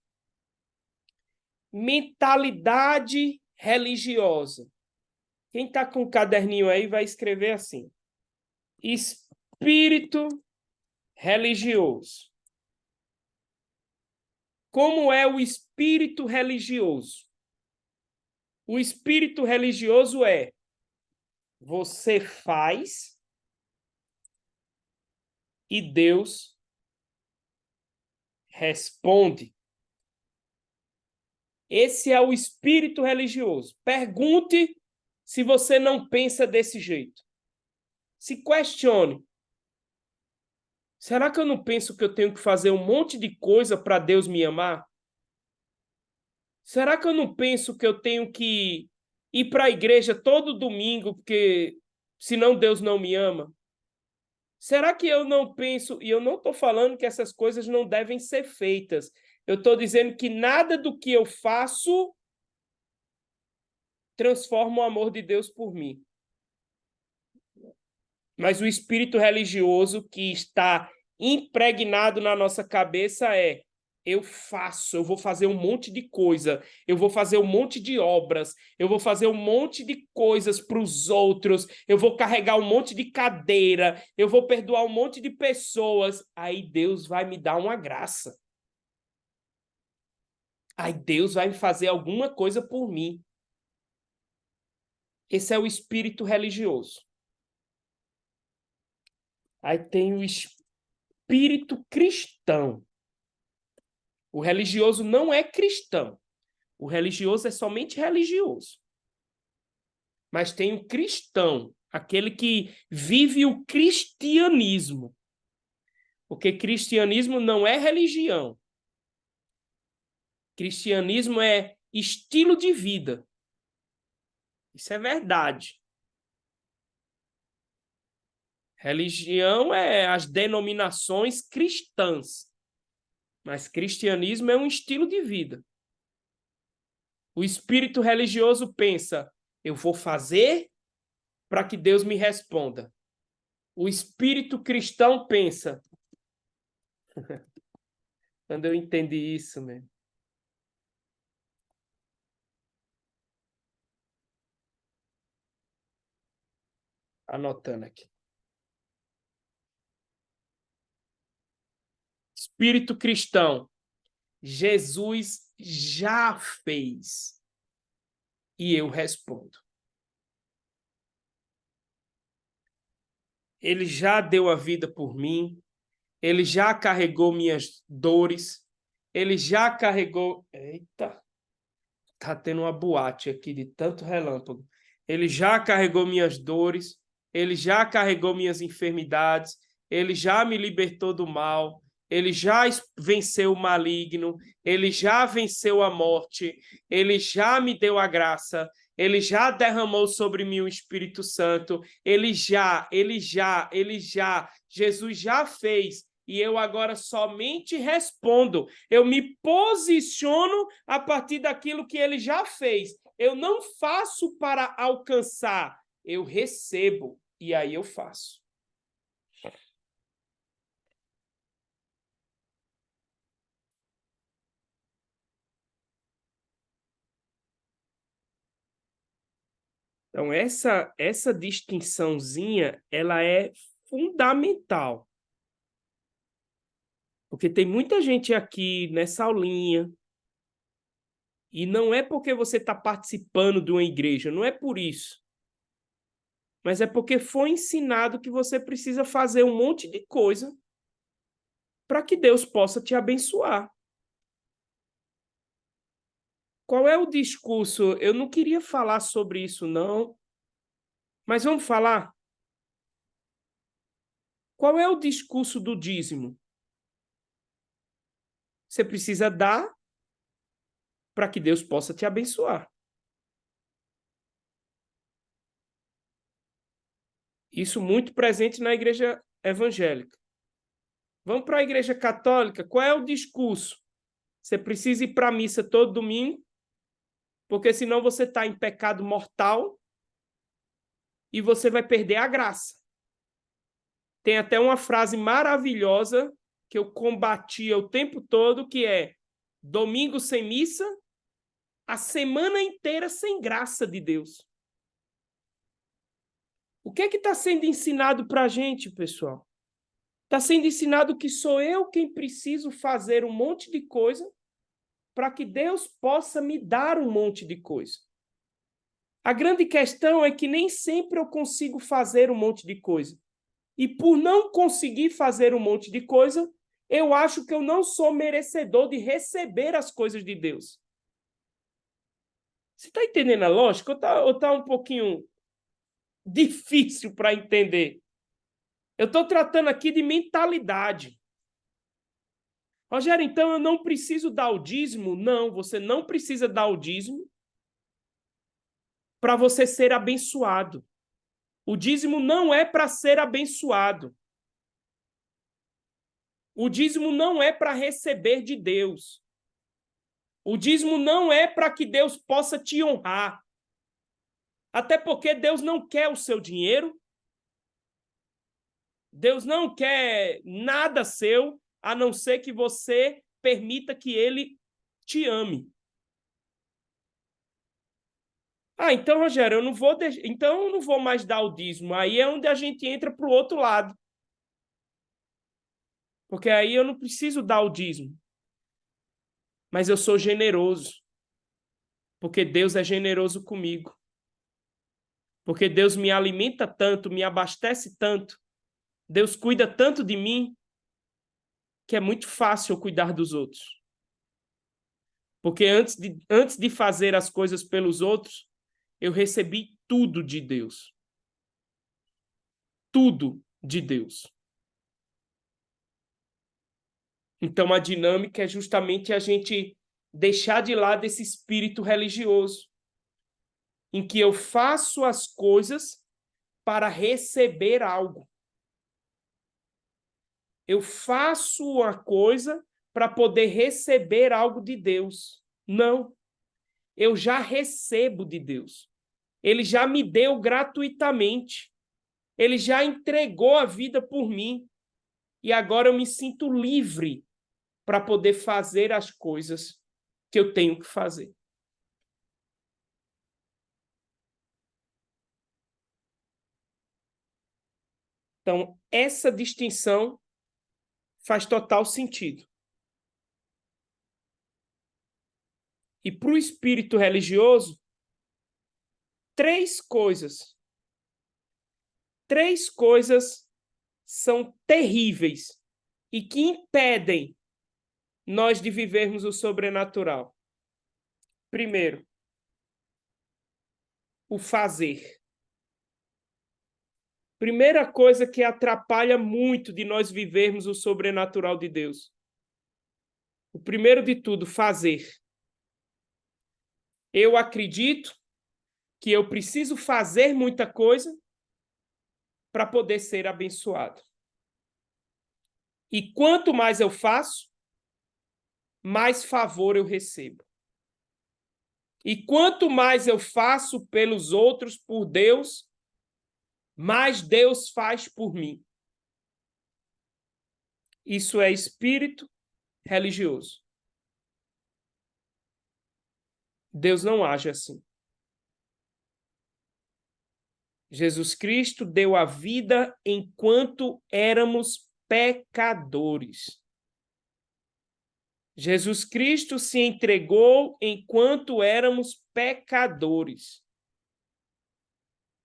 Mentalidade religiosa. Quem está com o caderninho aí vai escrever assim: espírito religioso. Como é o espírito religioso? O espírito religioso é: você faz e Deus responde. Esse é o espírito religioso. Pergunte se você não pensa desse jeito. Se questione. Será que eu não penso que eu tenho que fazer um monte de coisa para Deus me amar? Será que eu não penso que eu tenho que ir para a igreja todo domingo, porque senão Deus não me ama? Será que eu não penso, e eu não estou falando que essas coisas não devem ser feitas, eu estou dizendo que nada do que eu faço transforma o amor de Deus por mim. Mas o espírito religioso que está impregnado na nossa cabeça é: eu vou fazer um monte de coisa, eu vou fazer um monte de obras, eu vou fazer um monte de coisas para os outros, eu vou carregar um monte de cadeira, eu vou perdoar um monte de pessoas, aí Deus vai me dar uma graça. Aí Deus vai fazer alguma coisa por mim. Esse é o espírito religioso. Aí tem o espírito cristão. O religioso não é cristão. O religioso é somente religioso. Mas tem o cristão, aquele que vive o cristianismo. Porque cristianismo não é religião. Cristianismo é estilo de vida. Isso é verdade. Religião é as denominações cristãs. Mas cristianismo é um estilo de vida. O espírito religioso pensa: eu vou fazer para que Deus me responda. O espírito cristão pensa: quando eu entendi isso, mesmo. Anotando aqui. Espírito cristão. Jesus já fez. E eu respondo. Ele já deu a vida por mim. Ele já carregou minhas dores. Ele já carregou... Eita! Tá tendo uma boate aqui de tanto relâmpago. Ele já carregou minhas dores. Ele já carregou minhas enfermidades. Ele já me libertou do mal. Ele já venceu o maligno, ele já venceu a morte, ele já me deu a graça, ele já derramou sobre mim o Espírito Santo, Jesus já fez, e eu agora somente respondo, eu me posiciono a partir daquilo que ele já fez, eu não faço para alcançar, eu recebo, e aí eu faço. Então, essa distinçãozinha, ela é fundamental. Porque tem muita gente aqui nessa aulinha, e não é porque você está participando de uma igreja, não é por isso. Mas é porque foi ensinado que você precisa fazer um monte de coisa para que Deus possa te abençoar. Qual é o discurso? Eu não queria falar sobre isso, não. Mas vamos falar? Qual é o discurso do dízimo? Você precisa dar para que Deus possa te abençoar. Isso muito presente na igreja evangélica. Vamos para a igreja católica. Qual é o discurso? Você precisa ir para a missa todo domingo, porque senão você está em pecado mortal e você vai perder a graça. Tem até uma frase maravilhosa que eu combatia o tempo todo, que é: domingo sem missa, a semana inteira sem graça de Deus. O que é que está sendo ensinado para a gente, pessoal? Está sendo ensinado que sou eu quem preciso fazer um monte de coisa para que Deus possa me dar um monte de coisa. A grande questão é que nem sempre eu consigo fazer um monte de coisa. E por não conseguir fazer um monte de coisa, eu acho que eu não sou merecedor de receber as coisas de Deus. Você está entendendo a lógica? Ou tá um pouquinho difícil para entender? Eu estou tratando aqui de mentalidade. Rogério, então eu não preciso dar o dízimo? Não, você não precisa dar o dízimo para você ser abençoado. O dízimo não é para ser abençoado. O dízimo não é para receber de Deus. O dízimo não é para que Deus possa te honrar. Até porque Deus não quer o seu dinheiro. Deus não quer nada seu, a não ser que você permita que ele te ame. Então, Rogério, então eu não vou mais dar o dízimo. Aí é onde a gente entra para o outro lado. Porque aí eu não preciso dar o dízimo. Mas eu sou generoso. Porque Deus é generoso comigo. Porque Deus me alimenta tanto, me abastece tanto. Deus cuida tanto de mim que é muito fácil eu cuidar dos outros. Porque antes de fazer as coisas pelos outros, eu recebi tudo de Deus. Tudo de Deus. Então, a dinâmica é justamente a gente deixar de lado esse espírito religioso, em que eu faço as coisas para receber algo. Eu faço uma coisa para poder receber algo de Deus. Não. Eu já recebo de Deus. Ele já me deu gratuitamente. Ele já entregou a vida por mim. E agora eu me sinto livre para poder fazer as coisas que eu tenho que fazer. Então, essa distinção faz total sentido. E para o espírito religioso, três coisas são terríveis e que impedem nós de vivermos o sobrenatural. Primeiro, o fazer. Primeira coisa que atrapalha muito de nós vivermos o sobrenatural de Deus. O primeiro de tudo, fazer. Eu acredito que eu preciso fazer muita coisa para poder ser abençoado. E quanto mais eu faço, mais favor eu recebo. E quanto mais eu faço pelos outros, por Deus, mais Deus faz por mim. Isso é espírito religioso. Deus não age assim. Jesus Cristo deu a vida enquanto éramos pecadores. Jesus Cristo se entregou enquanto éramos pecadores.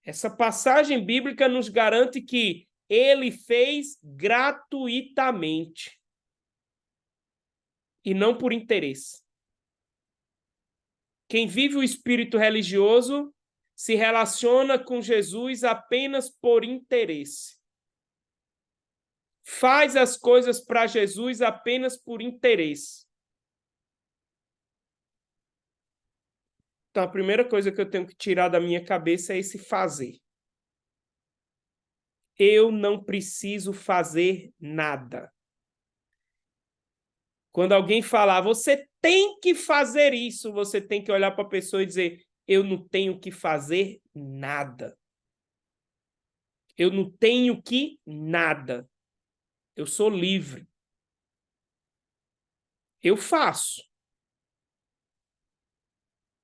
Essa passagem bíblica nos garante que ele fez gratuitamente e não por interesse. Quem vive o espírito religioso se relaciona com Jesus apenas por interesse. Faz as coisas para Jesus apenas por interesse. Então, a primeira coisa que eu tenho que tirar da minha cabeça é esse fazer. Eu não preciso fazer nada. Quando alguém falar, você tem que fazer isso, você tem que olhar para a pessoa e dizer, eu não tenho que fazer nada. Eu não tenho que nada. Eu sou livre. Eu faço.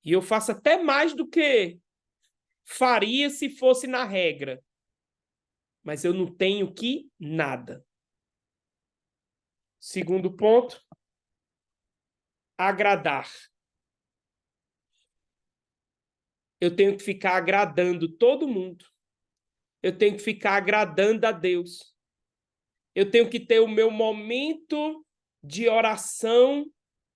E eu faço até mais do que faria se fosse na regra. Mas eu não tenho que nada. Segundo ponto, agradar. Eu tenho que ficar agradando todo mundo. Eu tenho que ficar agradando a Deus. Eu tenho que ter o meu momento de oração,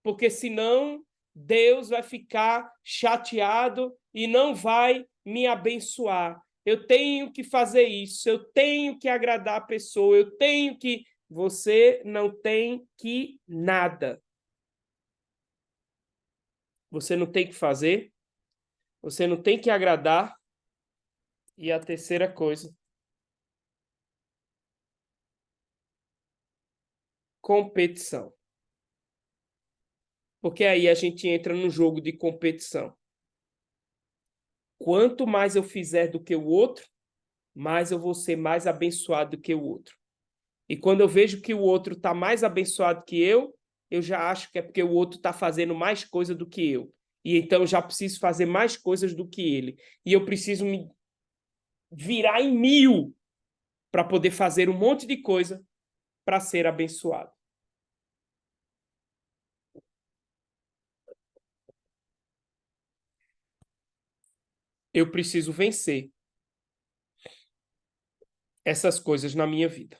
porque senão Deus vai ficar chateado e não vai me abençoar. Eu tenho que fazer isso, eu tenho que agradar a pessoa, eu tenho que... Você não tem que nada. Você não tem que fazer, você não tem que agradar. E a terceira coisa, competição. Porque aí a gente entra no jogo de competição. Quanto mais eu fizer do que o outro, mais eu vou ser mais abençoado do que o outro. E quando eu vejo que o outro está mais abençoado que eu já acho que é porque o outro está fazendo mais coisa do que eu. E então eu já preciso fazer mais coisas do que ele. E eu preciso me virar em 1000 para poder fazer um monte de coisa para ser abençoado. Eu preciso vencer essas coisas na minha vida.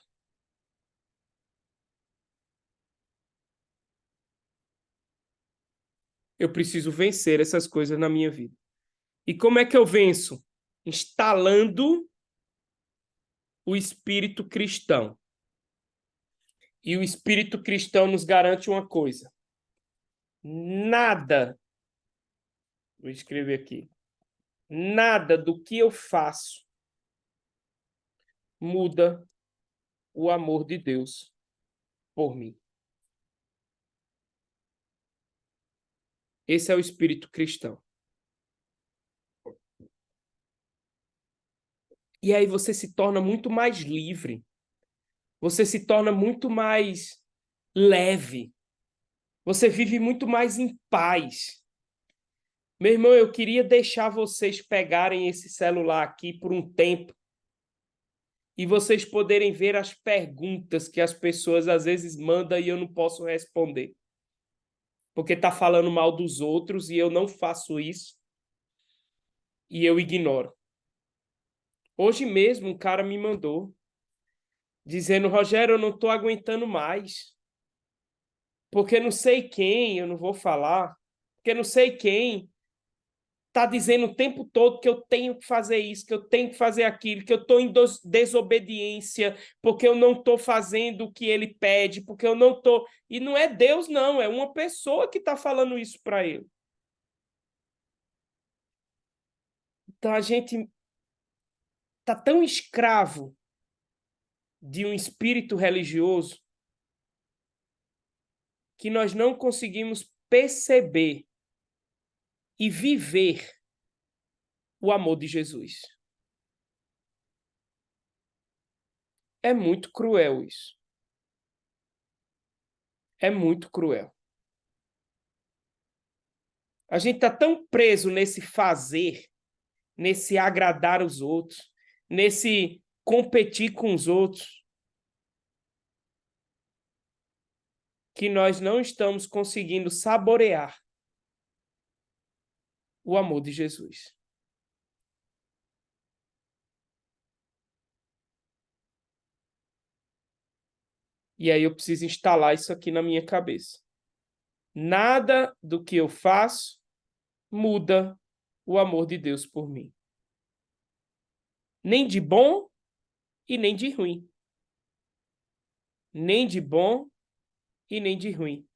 Eu preciso vencer essas coisas na minha vida. E como é que eu venço? Instalando o espírito cristão. E o espírito cristão nos garante uma coisa: nada, vou escrever aqui, nada do que eu faço muda o amor de Deus por mim. Esse é o espírito cristão. E aí você se torna muito mais livre. Você se torna muito mais leve. Você vive muito mais em paz. Meu irmão, eu queria deixar vocês pegarem esse celular aqui por um tempo e vocês poderem ver as perguntas que as pessoas às vezes mandam e eu não posso responder. Porque está falando mal dos outros e eu não faço isso e eu ignoro. Hoje mesmo um cara me mandou dizendo: Rogério, eu não estou aguentando mais. Porque não sei quem, eu não vou falar, porque não sei quem está dizendo o tempo todo que eu tenho que fazer isso, que eu tenho que fazer aquilo, que eu estou em desobediência, porque eu não estou fazendo o que ele pede, porque eu não estou. E não é Deus, não, é uma pessoa que está falando isso para ele. Então a gente está tão escravo de um espírito religioso que nós não conseguimos perceber e viver o amor de Jesus. É muito cruel isso. É muito cruel. A gente está tão preso nesse fazer, nesse agradar os outros, nesse competir com os outros, que nós não estamos conseguindo saborear o amor de Jesus. E aí eu preciso instalar isso aqui na minha cabeça. Nada do que eu faço muda o amor de Deus por mim. Nem de bom e nem de ruim. Nem de bom e nem de ruim.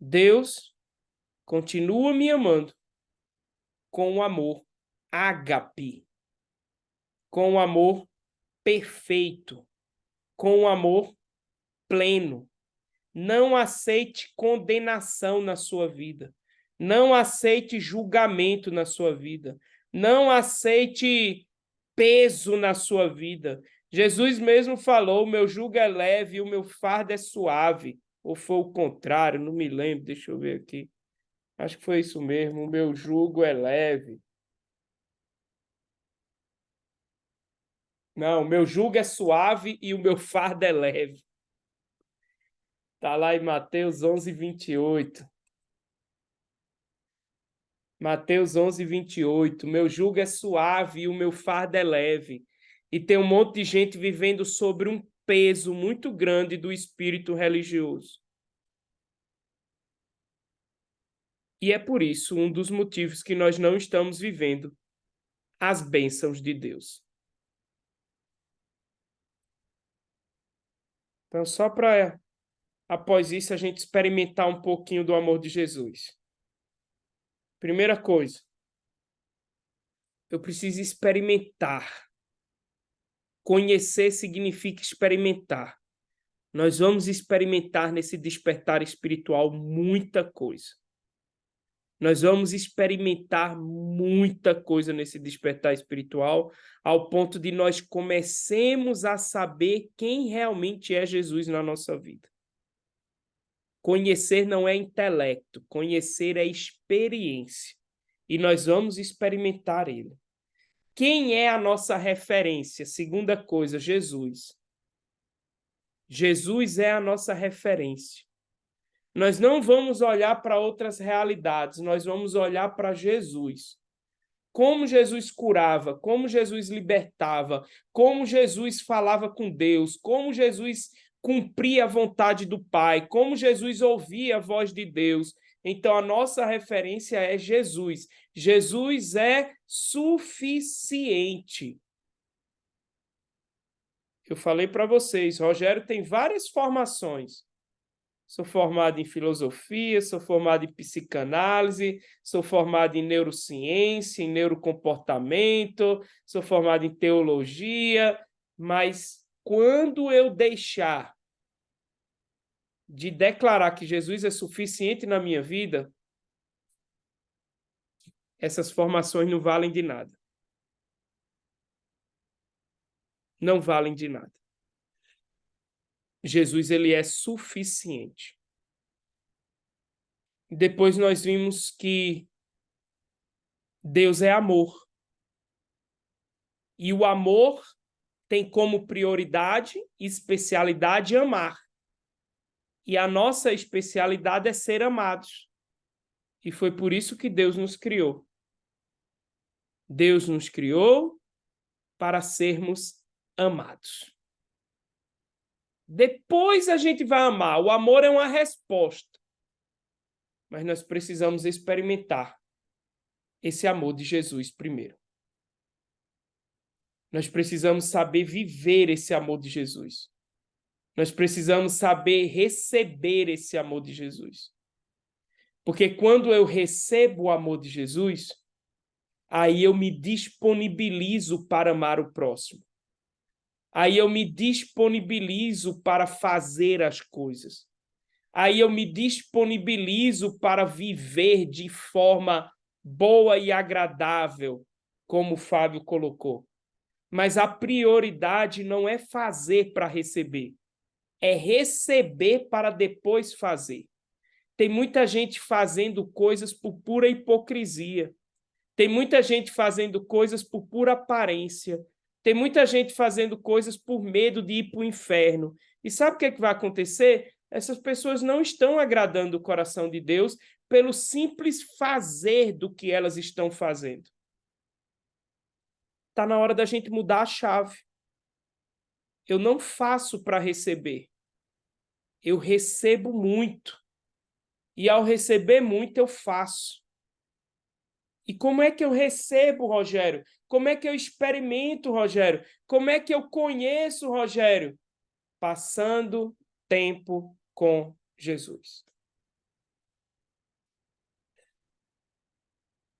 Deus continua me amando com o amor ágape, com o amor perfeito, com o amor pleno. Não aceite condenação na sua vida. Não aceite julgamento na sua vida. Não aceite peso na sua vida. Jesus mesmo falou: o meu jugo é leve e o meu fardo é suave. Ou foi o contrário? Não me lembro, deixa eu ver aqui. Acho que foi isso mesmo: o meu jugo é leve. Não, o meu jugo é suave e o meu fardo é leve. Está lá em Mateus 11:28. Mateus 11:28. Meu jugo é suave e o meu fardo é leve. E tem um monte de gente vivendo sobre um peso muito grande do espírito religioso. E é por isso um dos motivos que nós não estamos vivendo as bênçãos de Deus. Então, só para, após isso, a gente experimentar um pouquinho do amor de Jesus. Primeira coisa, eu preciso experimentar. Conhecer significa experimentar. Nós vamos experimentar nesse despertar espiritual muita coisa. Nós vamos experimentar muita coisa nesse despertar espiritual, ao ponto de nós comecemos a saber quem realmente é Jesus na nossa vida. Conhecer não é intelecto, conhecer é experiência. E nós vamos experimentar ele. Quem é a nossa referência? Segunda coisa, Jesus. Jesus é a nossa referência. Nós não vamos olhar para outras realidades, nós vamos olhar para Jesus. Como Jesus curava, como Jesus libertava, como Jesus falava com Deus, como Jesus cumpria a vontade do Pai, como Jesus ouvia a voz de Deus. Então, a nossa referência é Jesus. Jesus é suficiente. Eu falei para vocês, Rogério tem várias formações. Sou formado em filosofia, sou formado em psicanálise, sou formado em neurociência, em neurocomportamento, sou formado em teologia, mas quando eu deixar de declarar que Jesus é suficiente na minha vida, essas formações não valem de nada. Não valem de nada. Jesus, ele é suficiente. Depois nós vimos que Deus é amor. E o amor tem como prioridade e especialidade amar. E a nossa especialidade é ser amados. E foi por isso que Deus nos criou. Deus nos criou para sermos amados. Depois a gente vai amar. O amor é uma resposta. Mas nós precisamos experimentar esse amor de Jesus primeiro. Nós precisamos saber viver esse amor de Jesus. Nós precisamos saber receber esse amor de Jesus. Porque quando eu recebo o amor de Jesus, aí eu me disponibilizo para amar o próximo. Aí eu me disponibilizo para fazer as coisas. Aí eu me disponibilizo para viver de forma boa e agradável, como o Fábio colocou. Mas a prioridade não é fazer para receber, é receber para depois fazer. Tem muita gente fazendo coisas por pura hipocrisia. Tem muita gente fazendo coisas por pura aparência. Tem muita gente fazendo coisas por medo de ir para o inferno. E sabe o que vai acontecer? Essas pessoas não estão agradando o coração de Deus pelo simples fazer do que elas estão fazendo. Está na hora da gente mudar a chave. Eu não faço para receber. Eu recebo muito. E ao receber muito, eu faço. E como é que eu recebo, Rogério? Como é que eu experimento, Rogério? Como é que eu conheço, Rogério? Passando tempo com Jesus.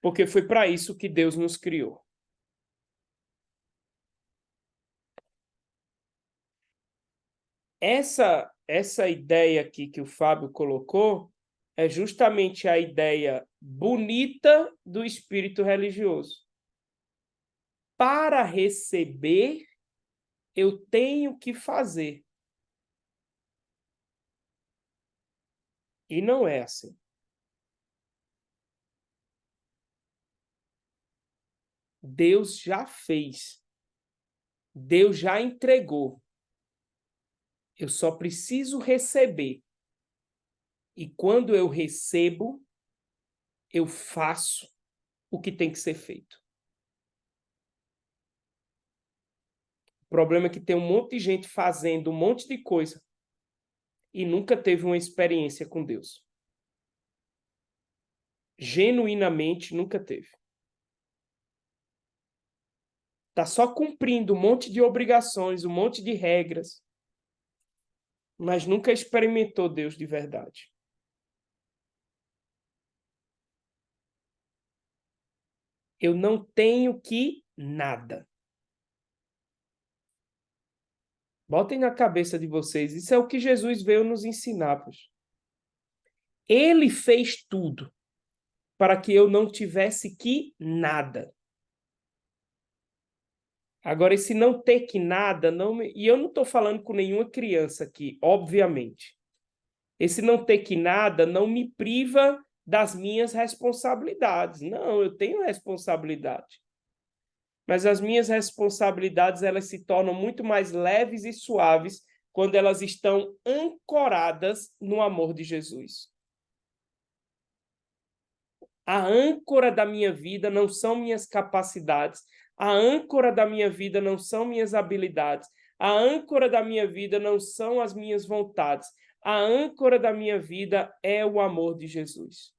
Porque foi para isso que Deus nos criou. Essa ideia aqui que o Fábio colocou é justamente a ideia bonita do espírito religioso. Para receber, eu tenho que fazer. E não é assim. Deus já fez. Deus já entregou. Eu só preciso receber. E quando eu recebo, eu faço o que tem que ser feito. O problema é que tem um monte de gente fazendo um monte de coisa e nunca teve uma experiência com Deus. Genuinamente nunca teve. Está só cumprindo um monte de obrigações, um monte de regras, mas nunca experimentou Deus de verdade. Eu não tenho que nada. Botem na cabeça de vocês, isso é o que Jesus veio nos ensinar. Pois. Ele fez tudo para que eu não tivesse que nada. Agora, esse não ter que nada, e eu não estou falando com nenhuma criança aqui, obviamente. Esse não ter que nada não me priva das minhas responsabilidades. Não, eu tenho responsabilidade. Mas as minhas responsabilidades, elas se tornam muito mais leves e suaves quando elas estão ancoradas no amor de Jesus. A âncora da minha vida não são minhas capacidades, a âncora da minha vida não são minhas habilidades, a âncora da minha vida não são as minhas vontades, a âncora da minha vida é o amor de Jesus.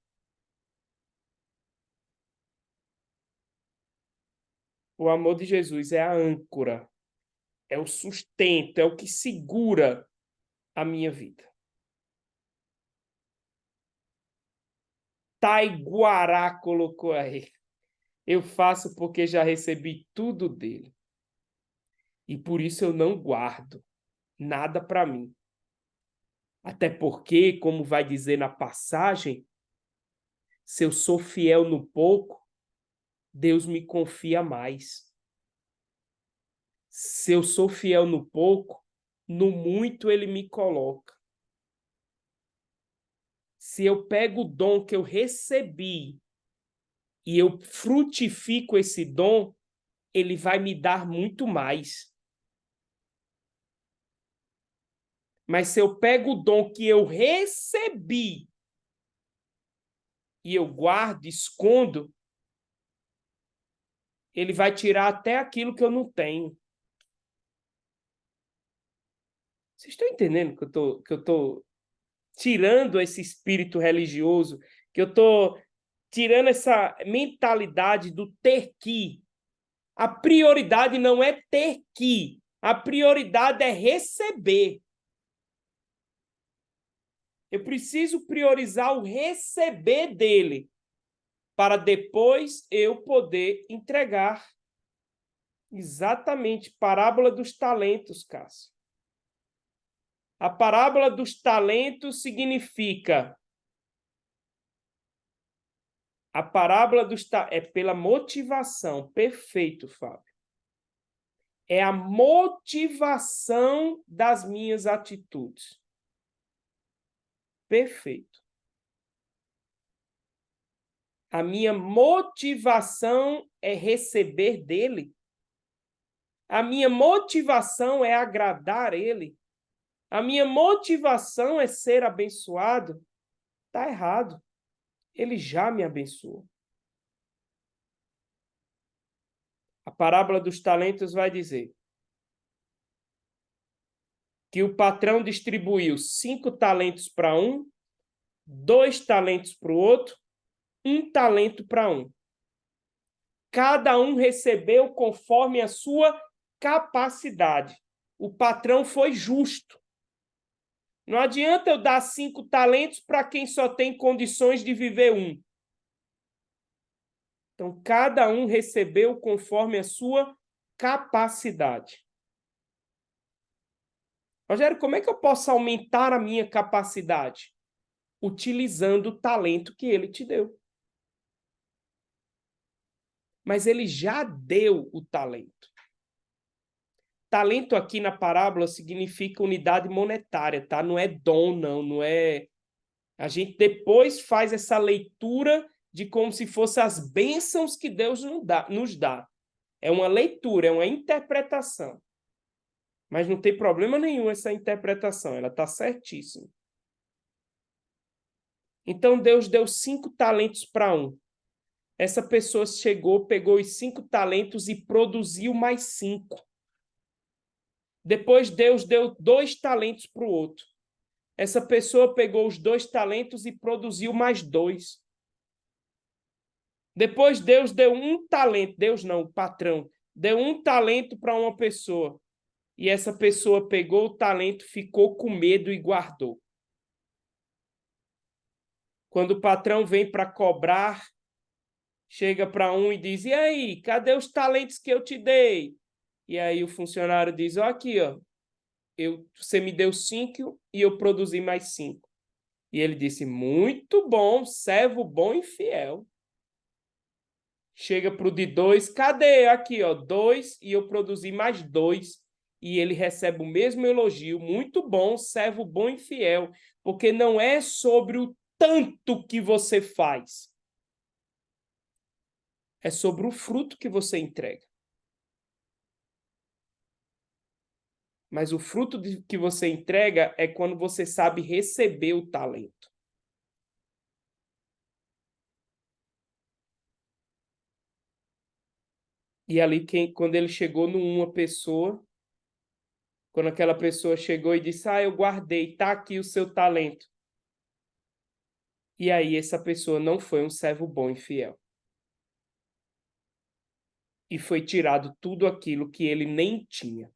O amor de Jesus é a âncora, é o sustento, é o que segura a minha vida. Taiguará colocou aí. Eu faço porque já recebi tudo dele. E por isso eu não guardo nada para mim. Até porque, como vai dizer na passagem, se eu sou fiel no pouco, Deus me confia mais. Se eu sou fiel no pouco, no muito ele me coloca. Se eu pego o dom que eu recebi e eu frutifico esse dom, ele vai me dar muito mais. Mas se eu pego o dom que eu recebi e eu guardo, escondo, ele vai tirar até aquilo que eu não tenho. Vocês estão entendendo que eu estou tirando esse espírito religioso, que eu estou tirando essa mentalidade do ter que. A prioridade não é ter que, a prioridade é receber. Eu preciso priorizar o receber dele, para depois eu poder entregar. Exatamente, parábola dos talentos, Cássio. A parábola dos talentos significa... A parábola dos talentos é pela motivação. Perfeito, Fábio. É a motivação das minhas atitudes. Perfeito. A minha motivação é receber dele. A minha motivação é agradar ele. A minha motivação é ser abençoado. Está errado. Ele já me abençoou. A parábola dos talentos vai dizer que o patrão distribuiu 5 talentos para um, 2 talentos para o outro, 1 talento para um. Cada um recebeu conforme a sua capacidade. O patrão foi justo. Não adianta eu dar 5 talentos para quem só tem condições de viver 1. Então, cada um recebeu conforme a sua capacidade. Rogério, como é que eu posso aumentar a minha capacidade? Utilizando o talento que ele te deu. Mas ele já deu o talento. Talento aqui na parábola significa unidade monetária, tá? Não é dom, não é... A gente depois faz essa leitura de como se fossem as bênçãos que Deus nos dá. É uma leitura, é uma interpretação. Mas não tem problema nenhum essa interpretação, ela está certíssima. Então Deus deu 5 talentos para um. Essa pessoa chegou, pegou os 5 talentos e produziu mais 5. Depois Deus deu 2 talentos para o outro. Essa pessoa pegou os 2 talentos e produziu mais 2. Depois Deus deu 1 talento, Deus não, o patrão, deu 1 talento para uma pessoa. E essa pessoa pegou o talento, ficou com medo e guardou. Quando o patrão vem para cobrar, chega para um e diz: e aí, cadê os talentos que eu te dei? E aí o funcionário diz: ó, aqui, ó, você me deu 5 e eu produzi mais 5. E ele disse: muito bom, servo bom e fiel. chega para o de 2, cadê? Aqui, ó, 2, e eu produzi mais 2. E ele recebe o mesmo elogio, muito bom, servo bom e fiel, porque não é sobre o tanto que você faz, é sobre o fruto que você entrega. Mas o fruto que você entrega é quando você sabe receber o talento. E ali, quando ele chegou numa pessoa, quando aquela pessoa chegou e disse, eu guardei, tá aqui o seu talento. E aí essa pessoa não foi um servo bom e fiel. E foi tirado tudo aquilo que ele nem tinha.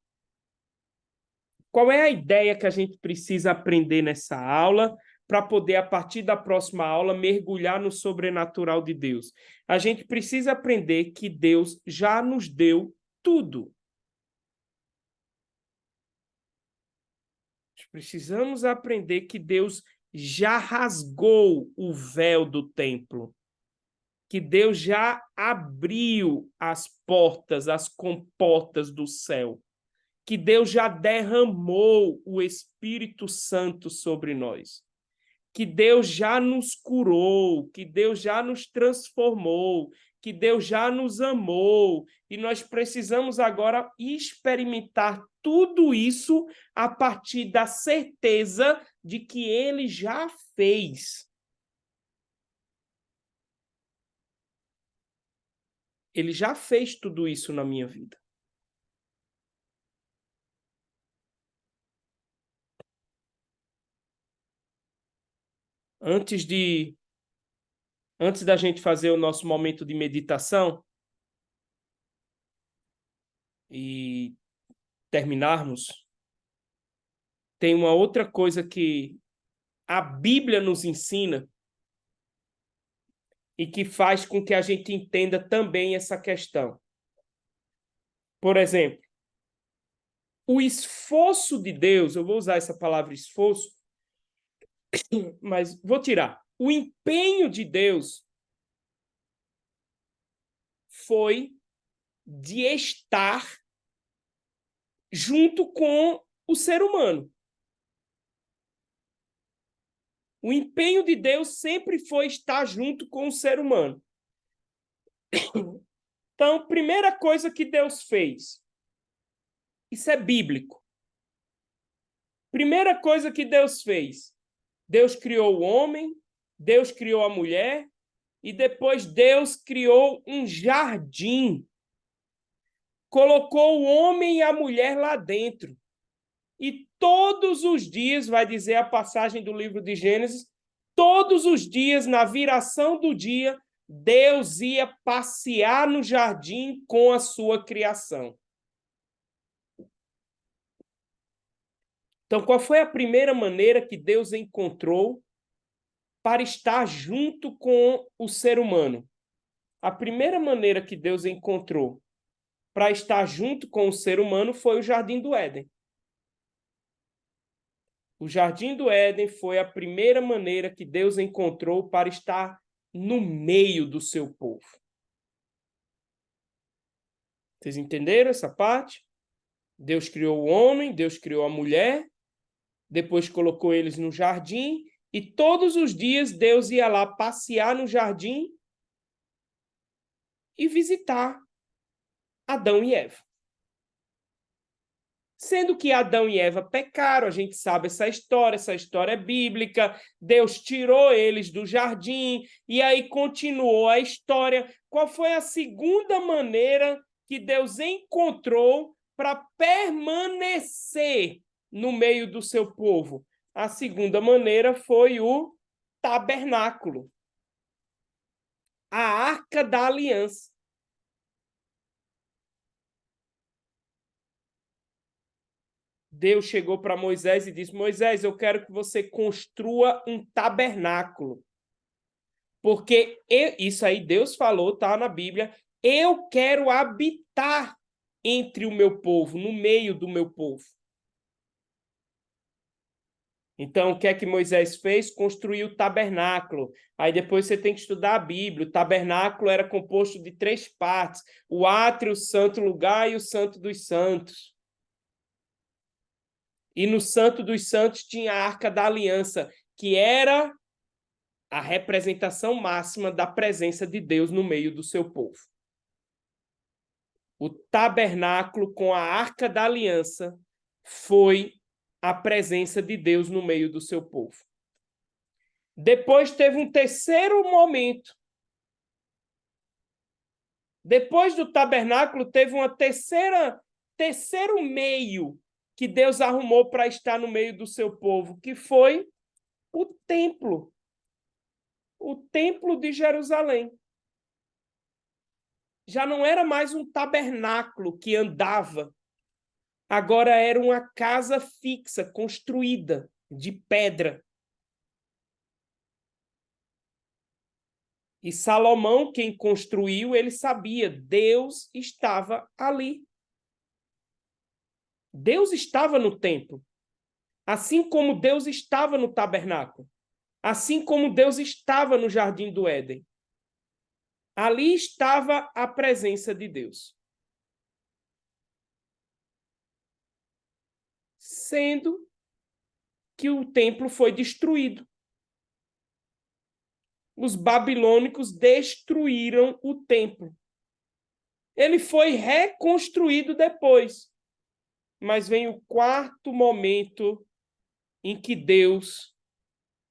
Qual é a ideia que a gente precisa aprender nessa aula para poder, a partir da próxima aula, mergulhar no sobrenatural de Deus? A gente precisa aprender que Deus já nos deu tudo. Precisamos aprender que Deus já rasgou o véu do templo, que Deus já abriu as portas, as comportas do céu, que Deus já derramou o Espírito Santo sobre nós, que Deus já nos curou, que Deus já nos transformou, que Deus já nos amou, e nós precisamos agora experimentar tudo isso a partir da certeza de que Ele já fez. Ele já fez tudo isso na minha vida. Antes da gente fazer o nosso momento de meditação e terminarmos, tem uma outra coisa que a Bíblia nos ensina e que faz com que a gente entenda também essa questão. Por exemplo, o esforço de Deus, eu vou usar essa palavra esforço, mas vou tirar. O empenho de Deus foi de estar junto com o ser humano. O empenho de Deus sempre foi estar junto com o ser humano. Então, primeira coisa que Deus fez, isso é bíblico. Primeira coisa que Deus fez, Deus criou o homem, Deus criou a mulher, e depois Deus criou um jardim. Colocou o homem e a mulher lá dentro. E todos os dias, vai dizer a passagem do livro de Gênesis, todos os dias, na viração do dia, Deus ia passear no jardim com a sua criação. Então, qual foi a primeira maneira que Deus encontrou para estar junto com o ser humano? A primeira maneira que Deus encontrou para estar junto com o ser humano foi o Jardim do Éden. O Jardim do Éden foi a primeira maneira que Deus encontrou para estar no meio do seu povo. Vocês entenderam essa parte? Deus criou o homem, Deus criou a mulher, depois colocou eles no jardim, e todos os dias Deus ia lá passear no jardim e visitar Adão e Eva. Sendo que Adão e Eva pecaram, a gente sabe essa história é bíblica, Deus tirou eles do jardim, e aí continuou a história. Qual foi a segunda maneira que Deus encontrou para permanecer no meio do seu povo? A segunda maneira foi o tabernáculo, a Arca da Aliança. Deus chegou para Moisés e disse, Moisés, eu quero que você construa um tabernáculo. Porque isso aí Deus falou, tá na Bíblia, eu quero habitar entre o meu povo, no meio do meu povo. Então, o que é que Moisés fez? Construiu o tabernáculo. Aí depois você tem que estudar a Bíblia. O tabernáculo era composto de 3 partes: o átrio, o santo lugar e o santo dos santos. E no santo dos santos tinha a Arca da Aliança, que era a representação máxima da presença de Deus no meio do seu povo. O tabernáculo com a Arca da Aliança foi a presença de Deus no meio do seu povo. Depois teve um terceiro momento. Depois do tabernáculo, teve uma terceiro meio que Deus arrumou para estar no meio do seu povo, que foi o templo. O templo de Jerusalém. Já não era mais um tabernáculo que andava. Agora era uma casa fixa, construída de pedra. E Salomão, quem construiu, ele sabia, Deus estava ali. Deus estava no templo. Assim como Deus estava no tabernáculo. Assim como Deus estava no jardim do Éden. Ali estava a presença de Deus. Sendo que o templo foi destruído. Os babilônicos destruíram o templo. Ele foi reconstruído depois. Mas vem o quarto momento em que Deus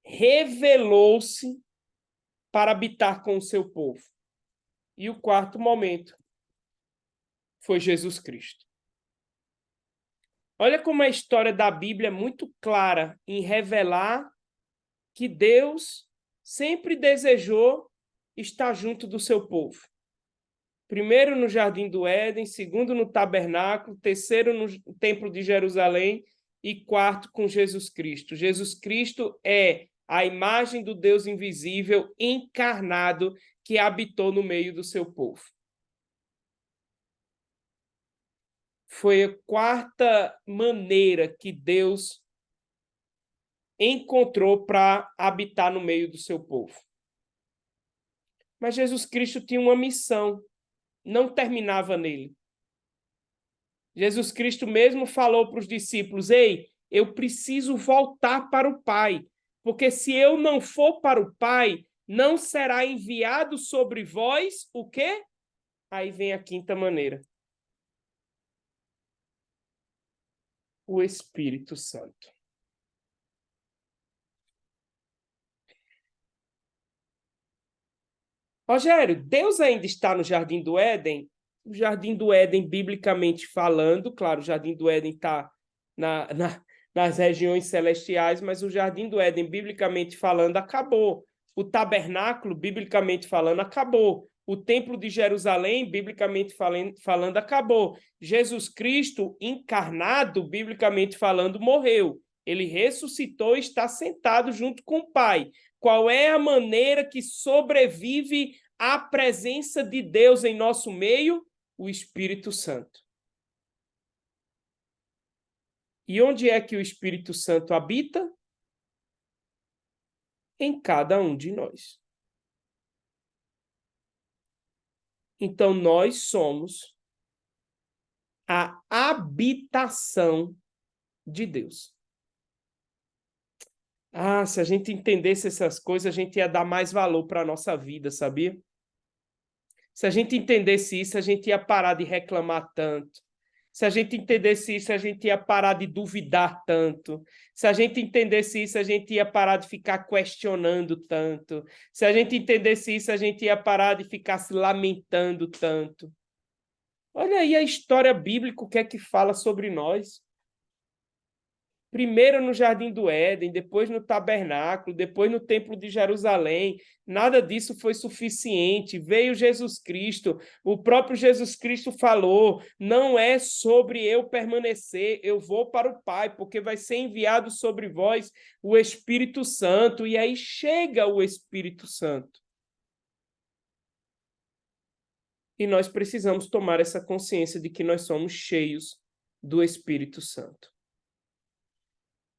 revelou-se para habitar com o seu povo. E o quarto momento foi Jesus Cristo. Olha como a história da Bíblia é muito clara em revelar que Deus sempre desejou estar junto do seu povo. Primeiro no Jardim do Éden, segundo no tabernáculo, terceiro no Templo de Jerusalém e quarto com Jesus Cristo. Jesus Cristo é a imagem do Deus invisível encarnado que habitou no meio do seu povo. Foi a quarta maneira que Deus encontrou para habitar no meio do seu povo. Mas Jesus Cristo tinha uma missão, não terminava nele. Jesus Cristo mesmo falou para os discípulos: ei, eu preciso voltar para o Pai, porque se eu não for para o Pai, não será enviado sobre vós o quê? Aí vem a quinta maneira. O Espírito Santo. Rogério, Deus ainda está no Jardim do Éden? O Jardim do Éden, biblicamente falando, claro, o Jardim do Éden está nas regiões celestiais, mas o Jardim do Éden, biblicamente falando, acabou. O tabernáculo, biblicamente falando, acabou. O Templo de Jerusalém, biblicamente falando, acabou. Jesus Cristo, encarnado, biblicamente falando, morreu. Ele ressuscitou e está sentado junto com o Pai. Qual é a maneira que sobrevive a presença de Deus em nosso meio? O Espírito Santo. E onde é que o Espírito Santo habita? Em cada um de nós. Então, nós somos a habitação de Deus. Ah, se a gente entendesse essas coisas, a gente ia dar mais valor para a nossa vida, sabia? Se a gente entendesse isso, a gente ia parar de reclamar tanto. Se a gente entendesse isso, a gente ia parar de duvidar tanto. Se a gente entendesse isso, a gente ia parar de ficar questionando tanto. Se a gente entendesse isso, a gente ia parar de ficar se lamentando tanto. Olha aí a história bíblica, o que é que fala sobre nós. Primeiro no Jardim do Éden, depois no tabernáculo, depois no Templo de Jerusalém. Nada disso foi suficiente. Veio Jesus Cristo. O próprio Jesus Cristo falou: não é sobre eu permanecer, eu vou para o Pai, porque vai ser enviado sobre vós o Espírito Santo. E aí chega o Espírito Santo. E nós precisamos tomar essa consciência de que nós somos cheios do Espírito Santo.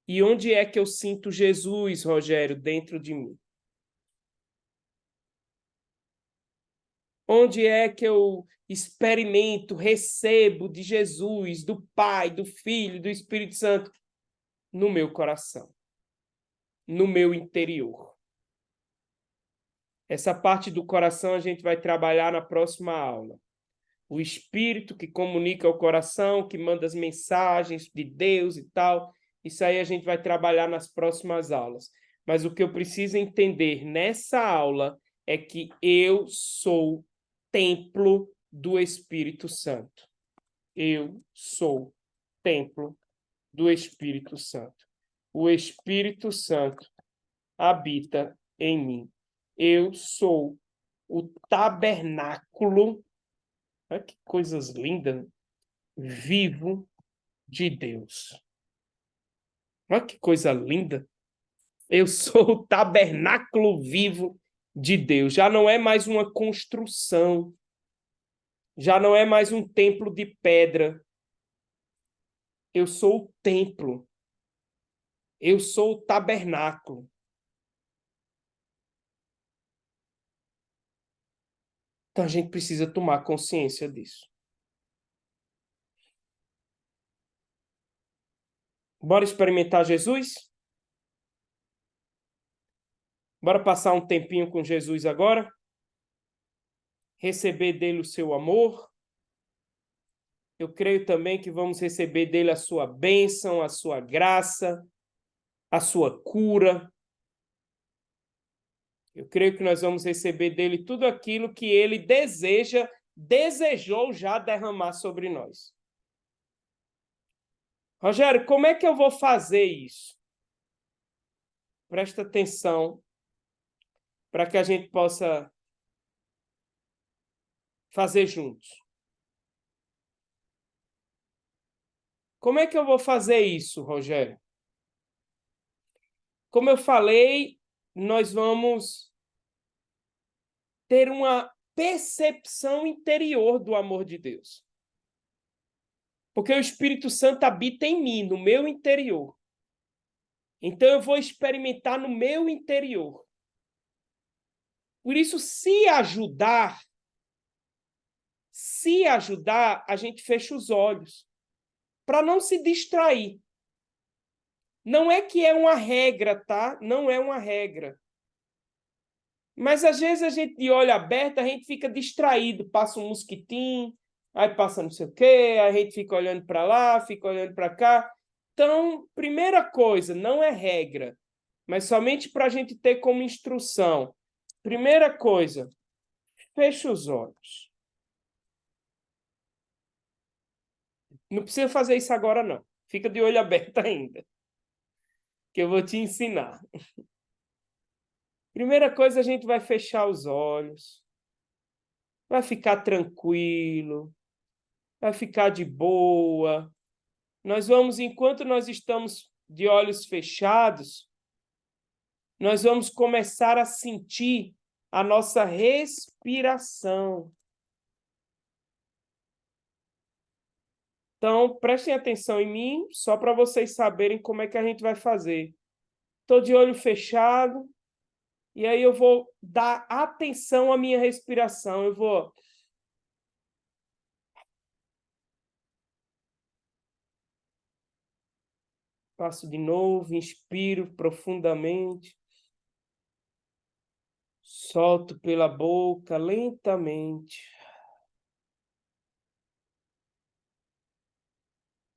E onde é que eu sinto Jesus, Rogério, dentro de mim? Onde é que eu experimento, recebo de Jesus, do Pai, do Filho, do Espírito Santo? No meu coração, no meu interior. Essa parte do coração a gente vai trabalhar na próxima aula. O espírito que comunica o coração, que manda as mensagens de Deus e tal. Isso aí a gente vai trabalhar nas próximas aulas. Mas o que eu preciso entender nessa aula é que eu sou templo do Espírito Santo. Eu sou templo do Espírito Santo. O Espírito Santo habita em mim. Eu sou o tabernáculo, olha que coisas lindas, vivo de Deus. Olha que coisa linda. Eu sou o tabernáculo vivo de Deus. Já não é mais uma construção. Já não é mais um templo de pedra. Eu sou o templo. Eu sou o tabernáculo. Então a gente precisa tomar consciência disso. Bora experimentar Jesus? Bora passar um tempinho com Jesus agora? Receber dele o seu amor. Eu creio também que vamos receber dele a sua bênção, a sua graça, a sua cura. Eu creio que nós vamos receber dele tudo aquilo que ele desejou já derramar sobre nós. Rogério, como é que eu vou fazer isso? Presta atenção para que a gente possa fazer juntos. Como é que eu vou fazer isso, Rogério? Como eu falei, nós vamos ter uma percepção interior do amor de Deus. Porque o Espírito Santo habita em mim, no meu interior. Então eu vou experimentar no meu interior. Por isso, se ajudar, a gente fecha os olhos para não se distrair. Não é que é uma regra, tá? Não é uma regra. Mas às vezes a gente de olho aberto, a gente fica distraído, passa um mosquitinho, aí passa não sei o quê, a gente fica olhando para lá, fica olhando para cá. Então, primeira coisa, não é regra, mas somente para a gente ter como instrução. Primeira coisa, fecha os olhos. Não precisa fazer isso agora, não. Fica de olho aberto ainda, que eu vou te ensinar. Primeira coisa, a gente vai fechar os olhos, vai ficar tranquilo, vai ficar de boa. Nós vamos, enquanto nós estamos de olhos fechados, nós vamos começar a sentir a nossa respiração. Então, prestem atenção em mim, só para vocês saberem como é que a gente vai fazer. Estou de olho fechado, e aí eu vou dar atenção à minha respiração. Eu vou... Faço de novo, inspiro profundamente. Solto pela boca lentamente.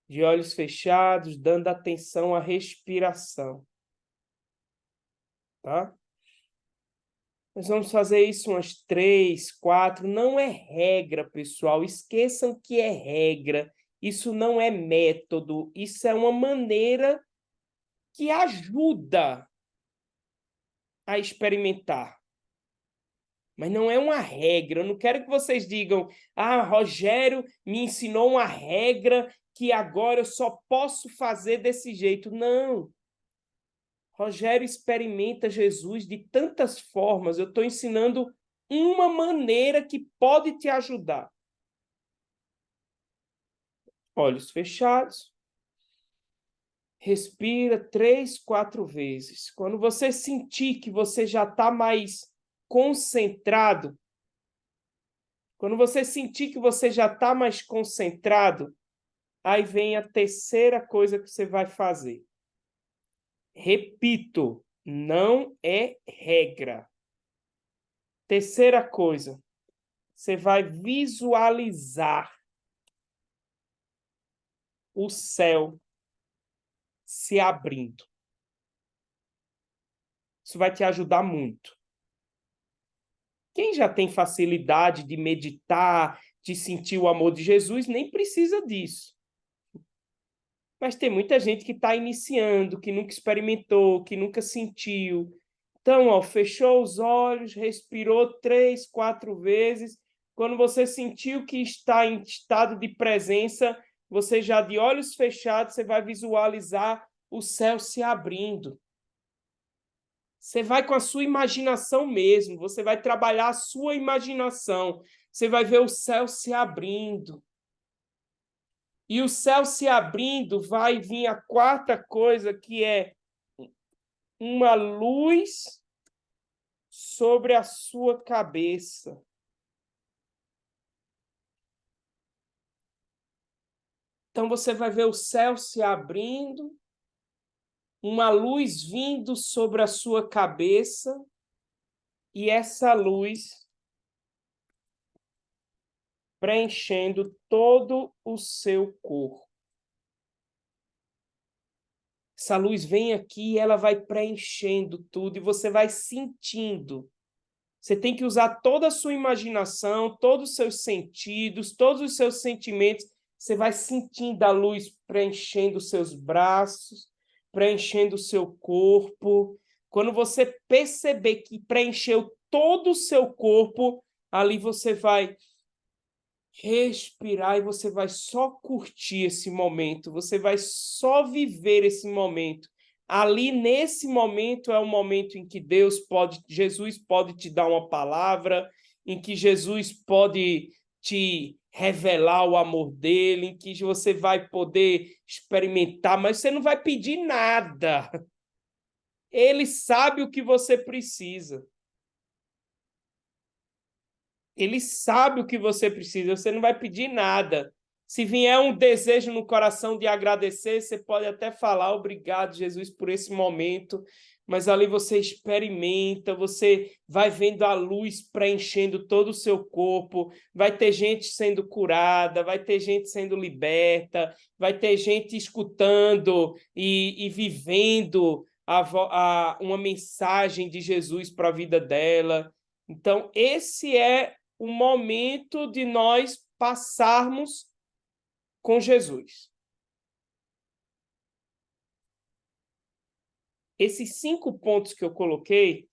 De olhos fechados, dando atenção à respiração. Tá? Nós vamos fazer isso umas 3, 4. Não é regra, pessoal. Esqueçam que é regra. Isso não é método. Isso é uma maneira que ajuda a experimentar. Mas não é uma regra. Eu não quero que vocês digam: ah, Rogério me ensinou uma regra que agora eu só posso fazer desse jeito. Não. Rogério experimenta Jesus de tantas formas. Eu estou ensinando uma maneira que pode te ajudar. Olhos fechados. Respira 3, 4 vezes. Quando você sentir que você já está mais concentrado, quando você sentir que você já está mais concentrado, aí vem a terceira coisa que você vai fazer. Repito, não é regra. Terceira coisa, você vai visualizar o céu se abrindo. Isso vai te ajudar muito. Quem já tem facilidade de meditar, de sentir o amor de Jesus, nem precisa disso. Mas tem muita gente que está iniciando, que nunca experimentou, que nunca sentiu. Então, ó, fechou os olhos, respirou 3, 4 vezes. Quando você sentiu que está em estado de presença, você já de olhos fechados, você vai visualizar o céu se abrindo. Você vai com a sua imaginação mesmo, você vai trabalhar a sua imaginação. Você vai ver o céu se abrindo. E o céu se abrindo, vai vir a quarta coisa, que é uma luz sobre a sua cabeça. Então você vai ver o céu se abrindo, uma luz vindo sobre a sua cabeça, e essa luz preenchendo todo o seu corpo. Essa luz vem aqui e ela vai preenchendo tudo e você vai sentindo. Você tem que usar toda a sua imaginação, todos os seus sentidos, todos os seus sentimentos. Você vai sentindo a luz preenchendo os seus braços, preenchendo o seu corpo. Quando você perceber que preencheu todo o seu corpo, ali você vai respirar e você vai só curtir esse momento, você vai só viver esse momento. Ali, nesse momento, é o momento em que Jesus pode te dar uma palavra, em que Jesus pode te revelar o amor dele, em que você vai poder experimentar, mas você não vai pedir nada. Ele sabe o que você precisa. Ele sabe o que você precisa, você não vai pedir nada. Se vier um desejo no coração de agradecer, você pode até falar obrigado, Jesus, por esse momento, mas ali você experimenta, você vai vendo a luz preenchendo todo o seu corpo, vai ter gente sendo curada, vai ter gente sendo liberta, vai ter gente escutando e vivendo uma mensagem de Jesus para a vida dela. Então, esse é o momento de nós passarmos com Jesus. Esses 5 pontos que eu coloquei,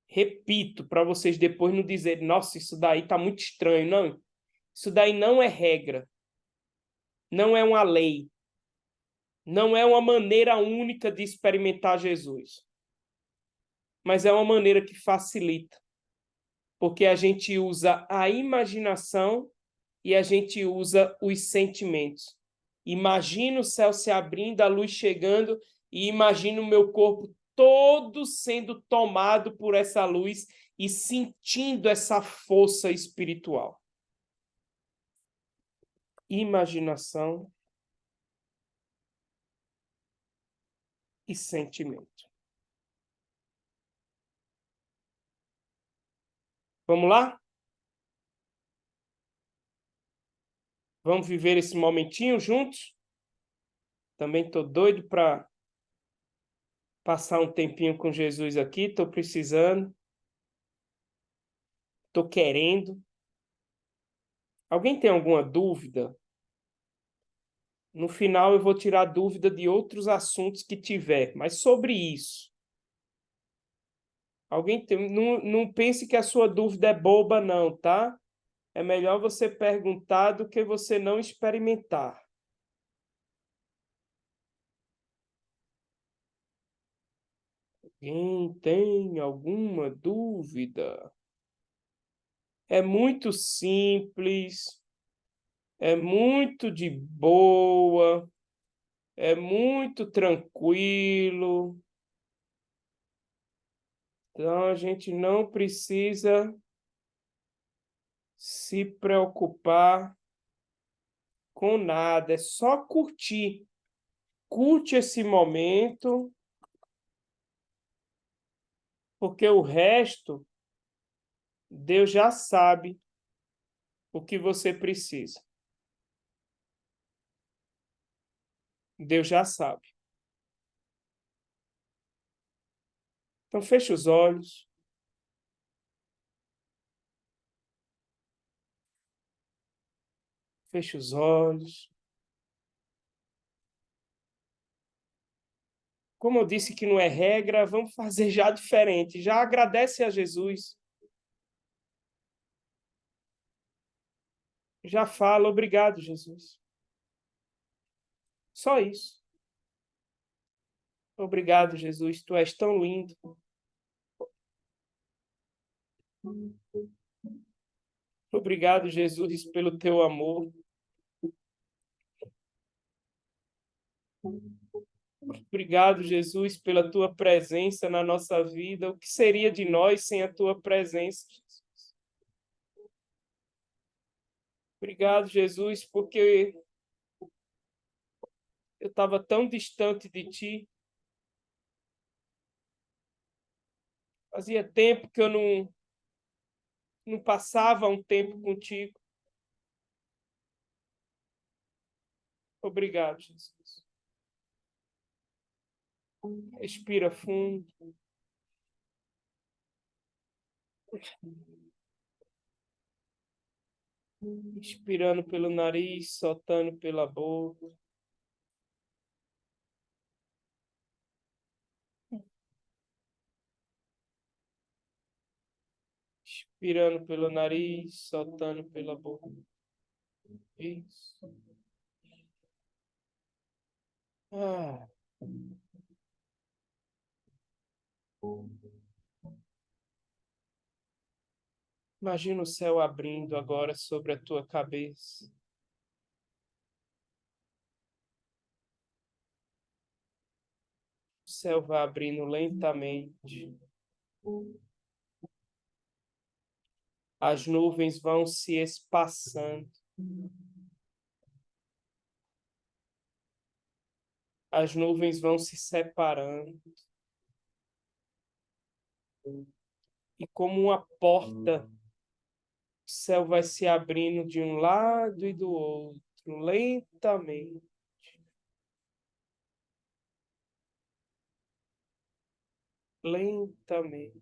repito para vocês depois não dizerem, nossa, isso daí está muito estranho. Não, isso daí não é regra, não é uma lei, não é uma maneira única de experimentar Jesus, mas é uma maneira que facilita, porque a gente usa a imaginação e a gente usa os sentimentos. Imagino o céu se abrindo, a luz chegando, e imagino o meu corpo todo sendo tomado por essa luz e sentindo essa força espiritual. Imaginação e sentimento. Vamos lá? Vamos viver esse momentinho juntos? Também estou doido para passar um tempinho com Jesus aqui, estou precisando, estou querendo. Alguém tem alguma dúvida? No final eu vou tirar dúvida de outros assuntos que tiver, mas sobre isso. Não pense que a sua dúvida é boba, não, tá? É melhor você perguntar do que você não experimentar. Quem tem alguma dúvida? É muito simples, é muito de boa, é muito tranquilo. Então, a gente não precisa se preocupar com nada, é só curtir. Curte esse momento, porque o resto, Deus já sabe o que você precisa. Deus já sabe. Então, feche os olhos. Feche os olhos. Como eu disse que não é regra, vamos fazer já diferente. Já agradece a Jesus. Já fala, obrigado, Jesus. Só isso. Obrigado, Jesus. Tu és tão lindo. Obrigado, Jesus, pelo teu amor. Obrigado, Jesus, pela tua presença na nossa vida. O que seria de nós sem a tua presença, Jesus? Obrigado, Jesus, porque eu estava tão distante de ti. Fazia tempo que eu não passava um tempo contigo. Obrigado, Jesus. Respira fundo. Inspirando pelo nariz, soltando pela boca. Inspirando pelo nariz, soltando pela boca. Isso. Ah. Imagina o céu abrindo agora sobre a tua cabeça. O céu vai abrindo lentamente. As nuvens vão se espaçando. As nuvens vão se separando. E como uma porta, o céu vai se abrindo de um lado e do outro, lentamente. Lentamente.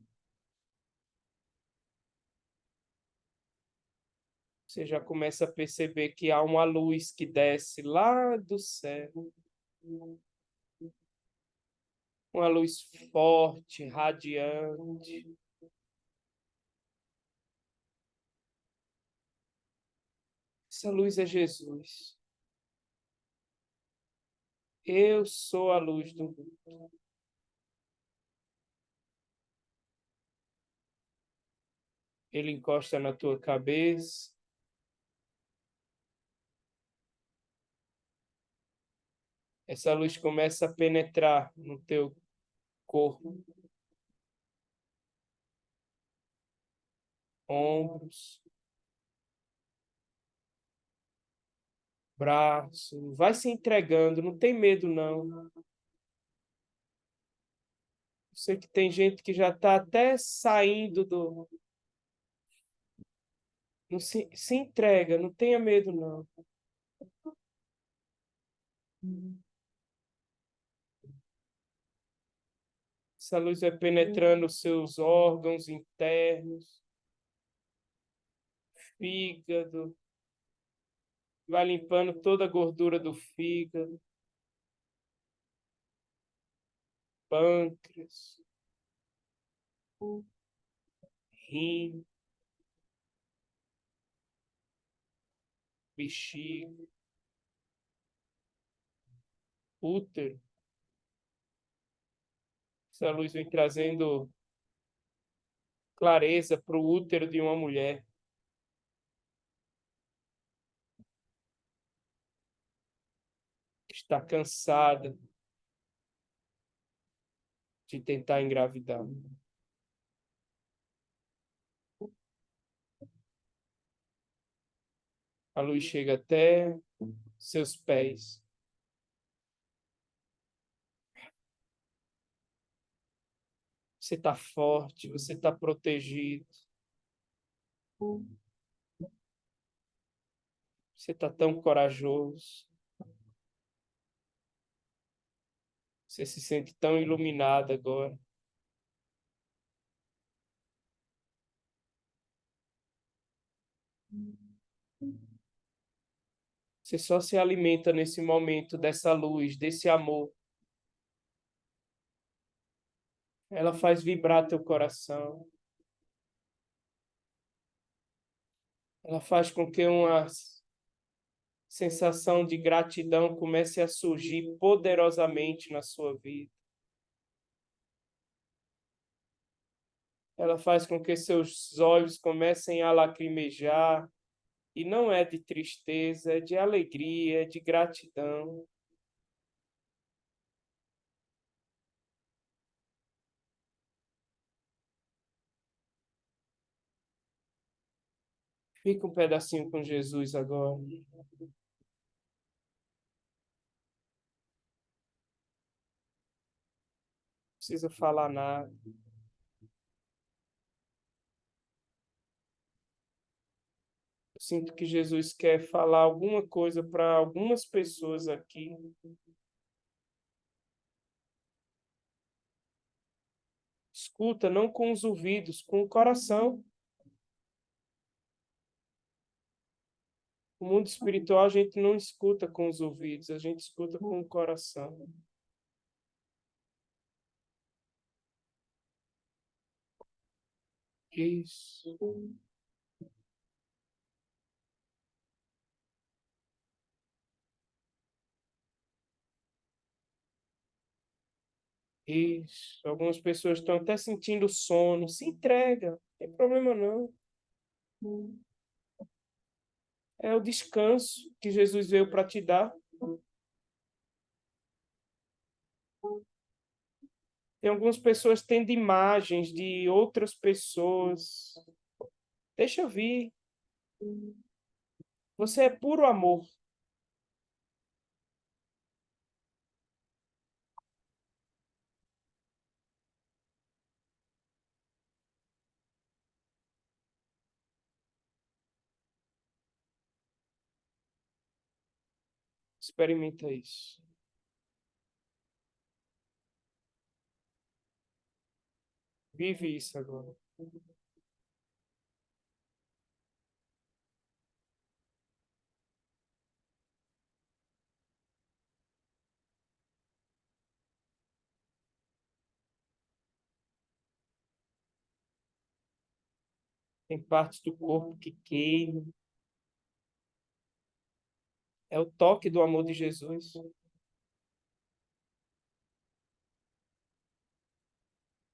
Você já começa a perceber que há uma luz que desce lá do céu. Uma luz forte, radiante. Essa luz é Jesus. Eu sou a luz do mundo. Ele encosta na tua cabeça. Essa luz começa a penetrar no teu corpo, ombros, braço. Vai se entregando, não tem medo, não. Eu sei que tem gente que já está até saindo do. Não se entrega, não tenha medo, não. Essa luz vai penetrando os seus órgãos internos, fígado, vai limpando toda a gordura do fígado, pâncreas, rim, bexiga, útero. Essa luz vem trazendo clareza para o útero de uma mulher. está cansada de tentar engravidar. A luz chega até seus pés. Você está forte, você está protegido. Você está tão corajoso. Você se sente tão iluminado agora. Você só se alimenta nesse momento dessa luz, desse amor. Ela faz vibrar teu coração. Ela faz com que uma sensação de gratidão comece a surgir poderosamente na sua vida. Ela faz com que seus olhos comecem a lacrimejar. E não é de tristeza, é de alegria, é de gratidão. Fica um pedacinho com Jesus agora. Não precisa falar nada. Eu sinto que Jesus quer falar alguma coisa para algumas pessoas aqui. Escuta, não com os ouvidos, com o coração. O mundo espiritual a gente não escuta com os ouvidos, a gente escuta com o coração. Isso, isso. Algumas pessoas estão até sentindo sono. Se entrega, não tem problema não. É o descanso que Jesus veio para te dar. Tem algumas pessoas tendo imagens de outras pessoas. Deixa eu vir. Você é puro amor. Experimenta isso. Vive isso agora. Tem partes do corpo que queimam. É o toque do amor de Jesus.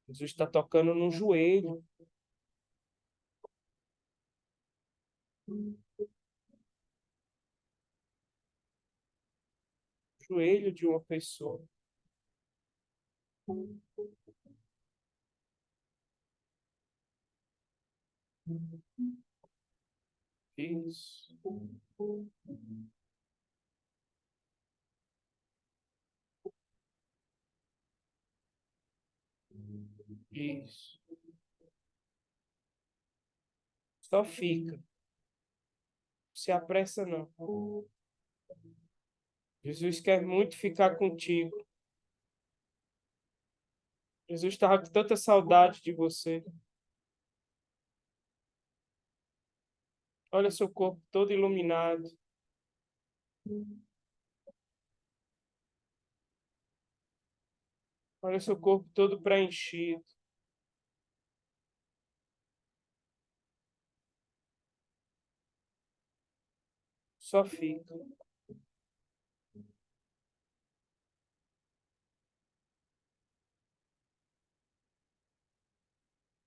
Jesus está tocando no joelho. Joelho de uma pessoa. Isso. Isso. Só fica. Não se apressa, não. Jesus quer muito ficar contigo. Jesus estava com tanta saudade de você. Olha seu corpo todo iluminado. Olha seu corpo todo preenchido. Só fica.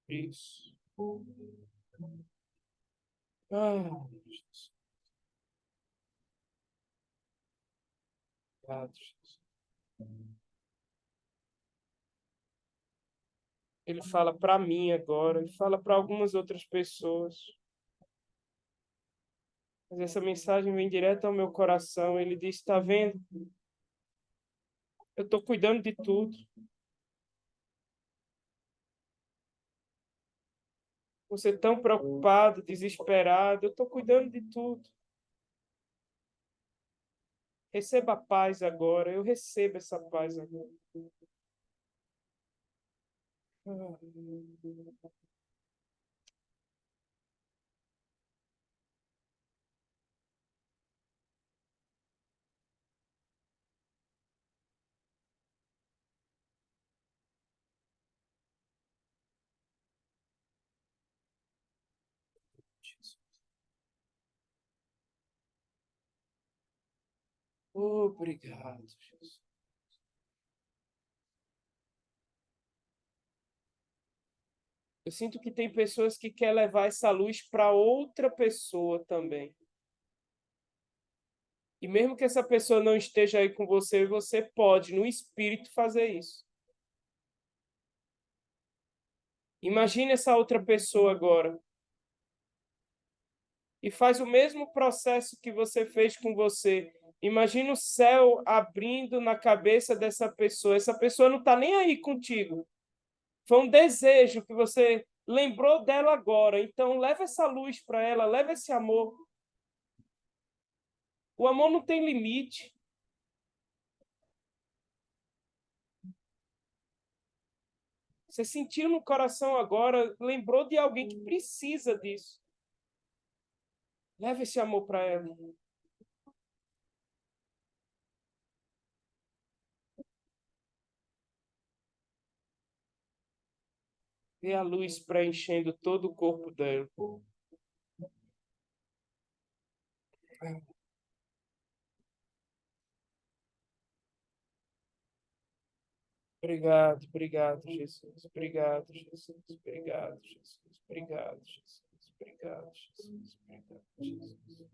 Isso. Ah, Obrigado, Jesus. Ele fala para mim agora, ele fala para algumas outras pessoas. Mas essa mensagem vem direto ao meu coração. Ele diz: está vendo? Eu estou cuidando de tudo. Você tão preocupado, desesperado, eu estou cuidando de tudo. Receba a paz agora, eu recebo essa paz agora. Obrigado, Jesus. Eu sinto que tem pessoas que querem levar essa luz para outra pessoa também. E mesmo que essa pessoa não esteja aí com você, você pode, no espírito, fazer isso. Imagine essa outra pessoa agora. E faz o mesmo processo que você fez com você. Imagina o céu abrindo na cabeça dessa pessoa. Essa pessoa não está nem aí contigo. Foi um desejo que você lembrou dela agora. Então, leva essa luz para ela, leva esse amor. O amor não tem limite. Você sentiu no coração agora, lembrou de alguém que precisa disso. Leva esse amor para ela. Vê a luz preenchendo todo o corpo dela. Obrigado, obrigado, Jesus. Obrigado, Jesus. Obrigado, Jesus. Obrigado, Jesus. Obrigado, Jesus. Obrigado, Jesus.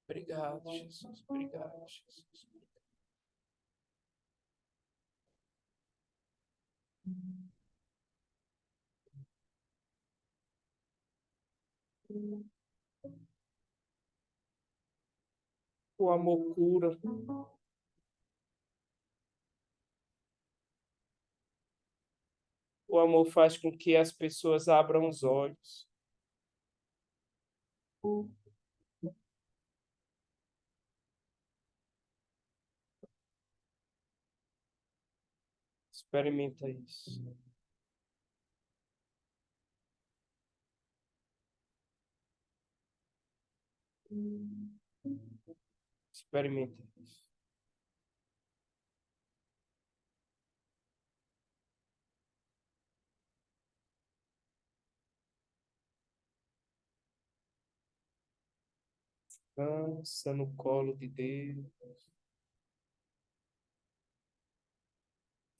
Obrigado, Jesus. Obrigado, Jesus. O amor cura. O amor faz com que as pessoas abram os olhos. Experimenta isso. Experimenta isso. Descansa no colo de Deus.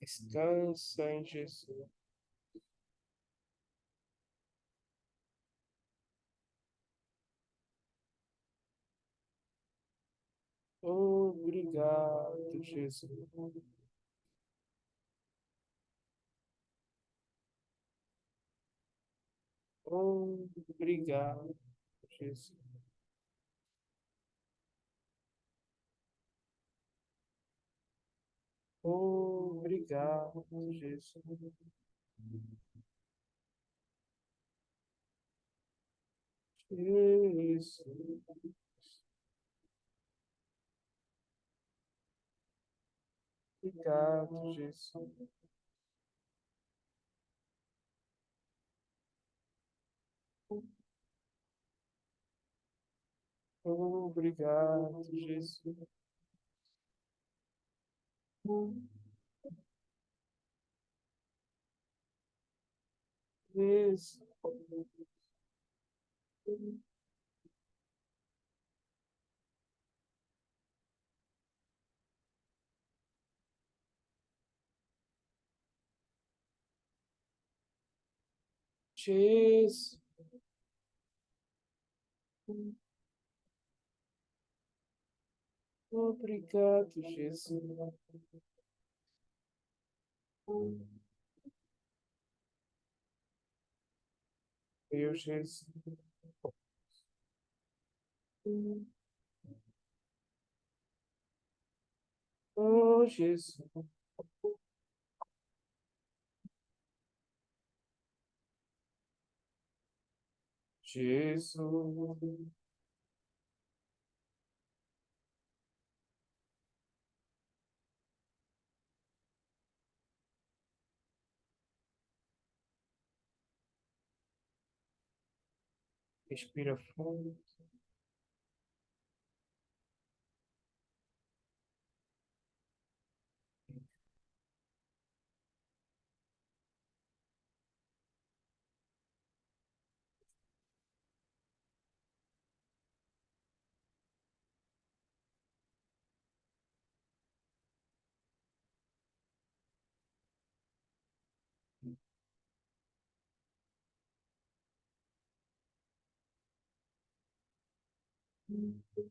Descansa em Jesus. Obrigado, Jesus. Obrigado, Jesus. Obrigado, Jesus. Isso. Obrigado, Jesus. Obrigado, Jesus. Isso. Jesus. Obrigado, Jesus. Meu Jesus. Oh, Jesus. Jesus. Respira fundo.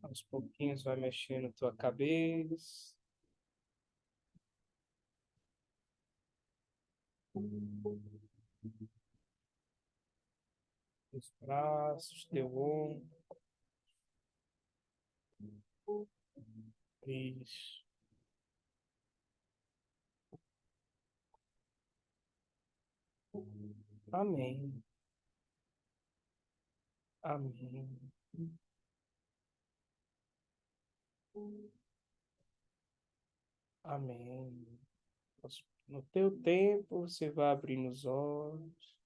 Aos pouquinhos vai mexendo tua cabeça, teus braços, teu ombro. Isso. Amém. Amém. Amém. No teu tempo, você vai abrindo os olhos.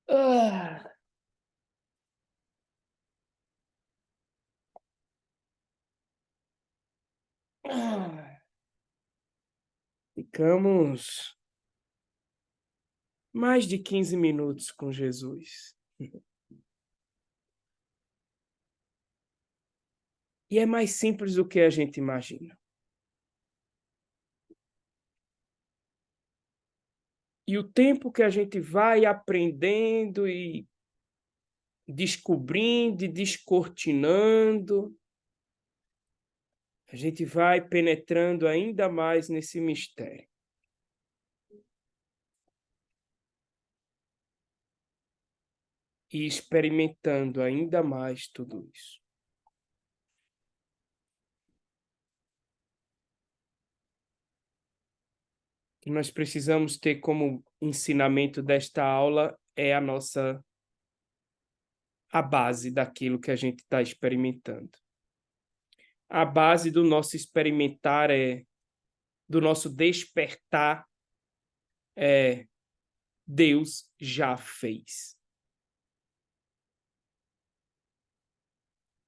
Ah, ah. Ficamos mais de 15 minutos com Jesus. E é mais simples do que a gente imagina. E o tempo que a gente vai aprendendo e descobrindo e descortinando, a gente vai penetrando ainda mais nesse mistério. E experimentando ainda mais tudo isso. Que nós precisamos ter como ensinamento desta aula é a base daquilo que a gente está experimentando. A base do nosso experimentar do nosso despertar é Deus já fez.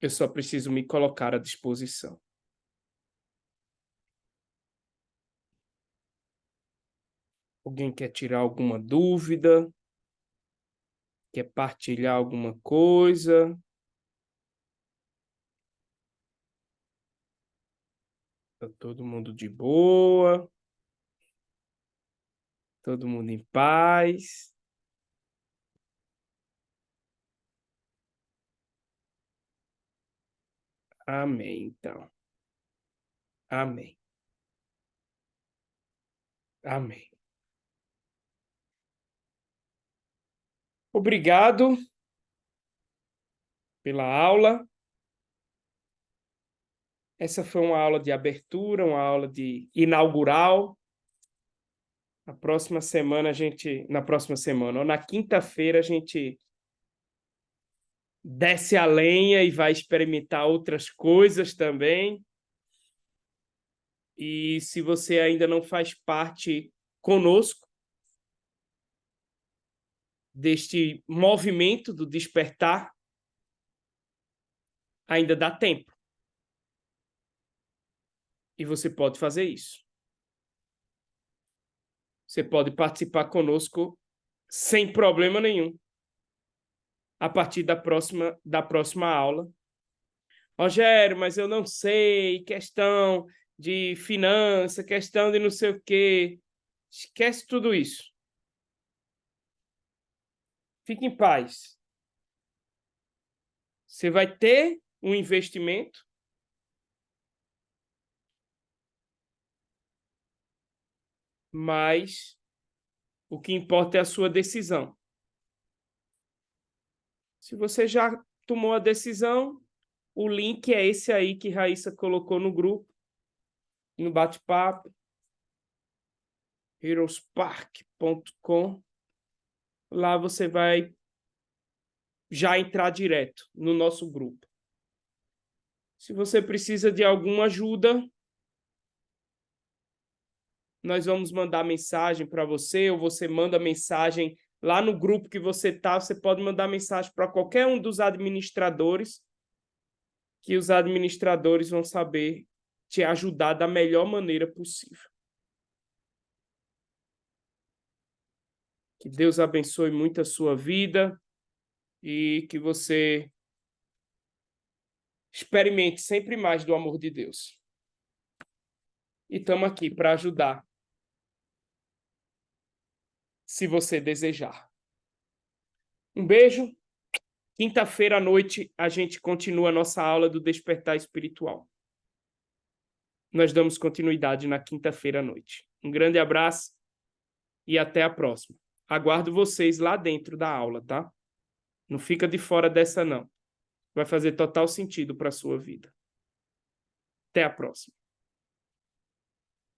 Eu só preciso me colocar à disposição. Alguém quer tirar alguma dúvida? Quer partilhar alguma coisa? Tá todo mundo de boa? Todo mundo em paz? Amém, então. Amém. Amém. Obrigado pela aula. Essa foi uma aula de abertura, uma aula de inaugural. Na próxima semana, ou na quinta-feira, a gente desce a lenha e vai experimentar outras coisas também. E se você ainda não faz parte conosco deste movimento do despertar, ainda dá tempo. E você pode fazer isso. Você pode participar conosco sem problema nenhum, a partir da próxima aula. Rogério, mas eu não sei, questão de finança, questão de não sei o quê. Esquece tudo isso. Fique em paz. Você vai ter um investimento, mas o que importa é a sua decisão. Se você já tomou a decisão, o link é esse aí que Raíssa colocou no grupo, no bate-papo, heroespark.com. Lá você vai já entrar direto no nosso grupo. Se você precisa de alguma ajuda, nós vamos mandar mensagem para você, ou você manda mensagem lá no grupo que você está. Você pode mandar mensagem para qualquer um dos administradores, que os administradores vão saber te ajudar da melhor maneira possível. Que Deus abençoe muito a sua vida e que você experimente sempre mais do amor de Deus. E estamos aqui para ajudar, se você desejar. Um beijo. Quinta-feira à noite, a gente continua a nossa aula do Despertar Espiritual. Nós damos continuidade na quinta-feira à noite. Um grande abraço e até a próxima. Aguardo vocês lá dentro da aula, tá? Não fica de fora dessa, não. Vai fazer total sentido para a sua vida. Até a próxima.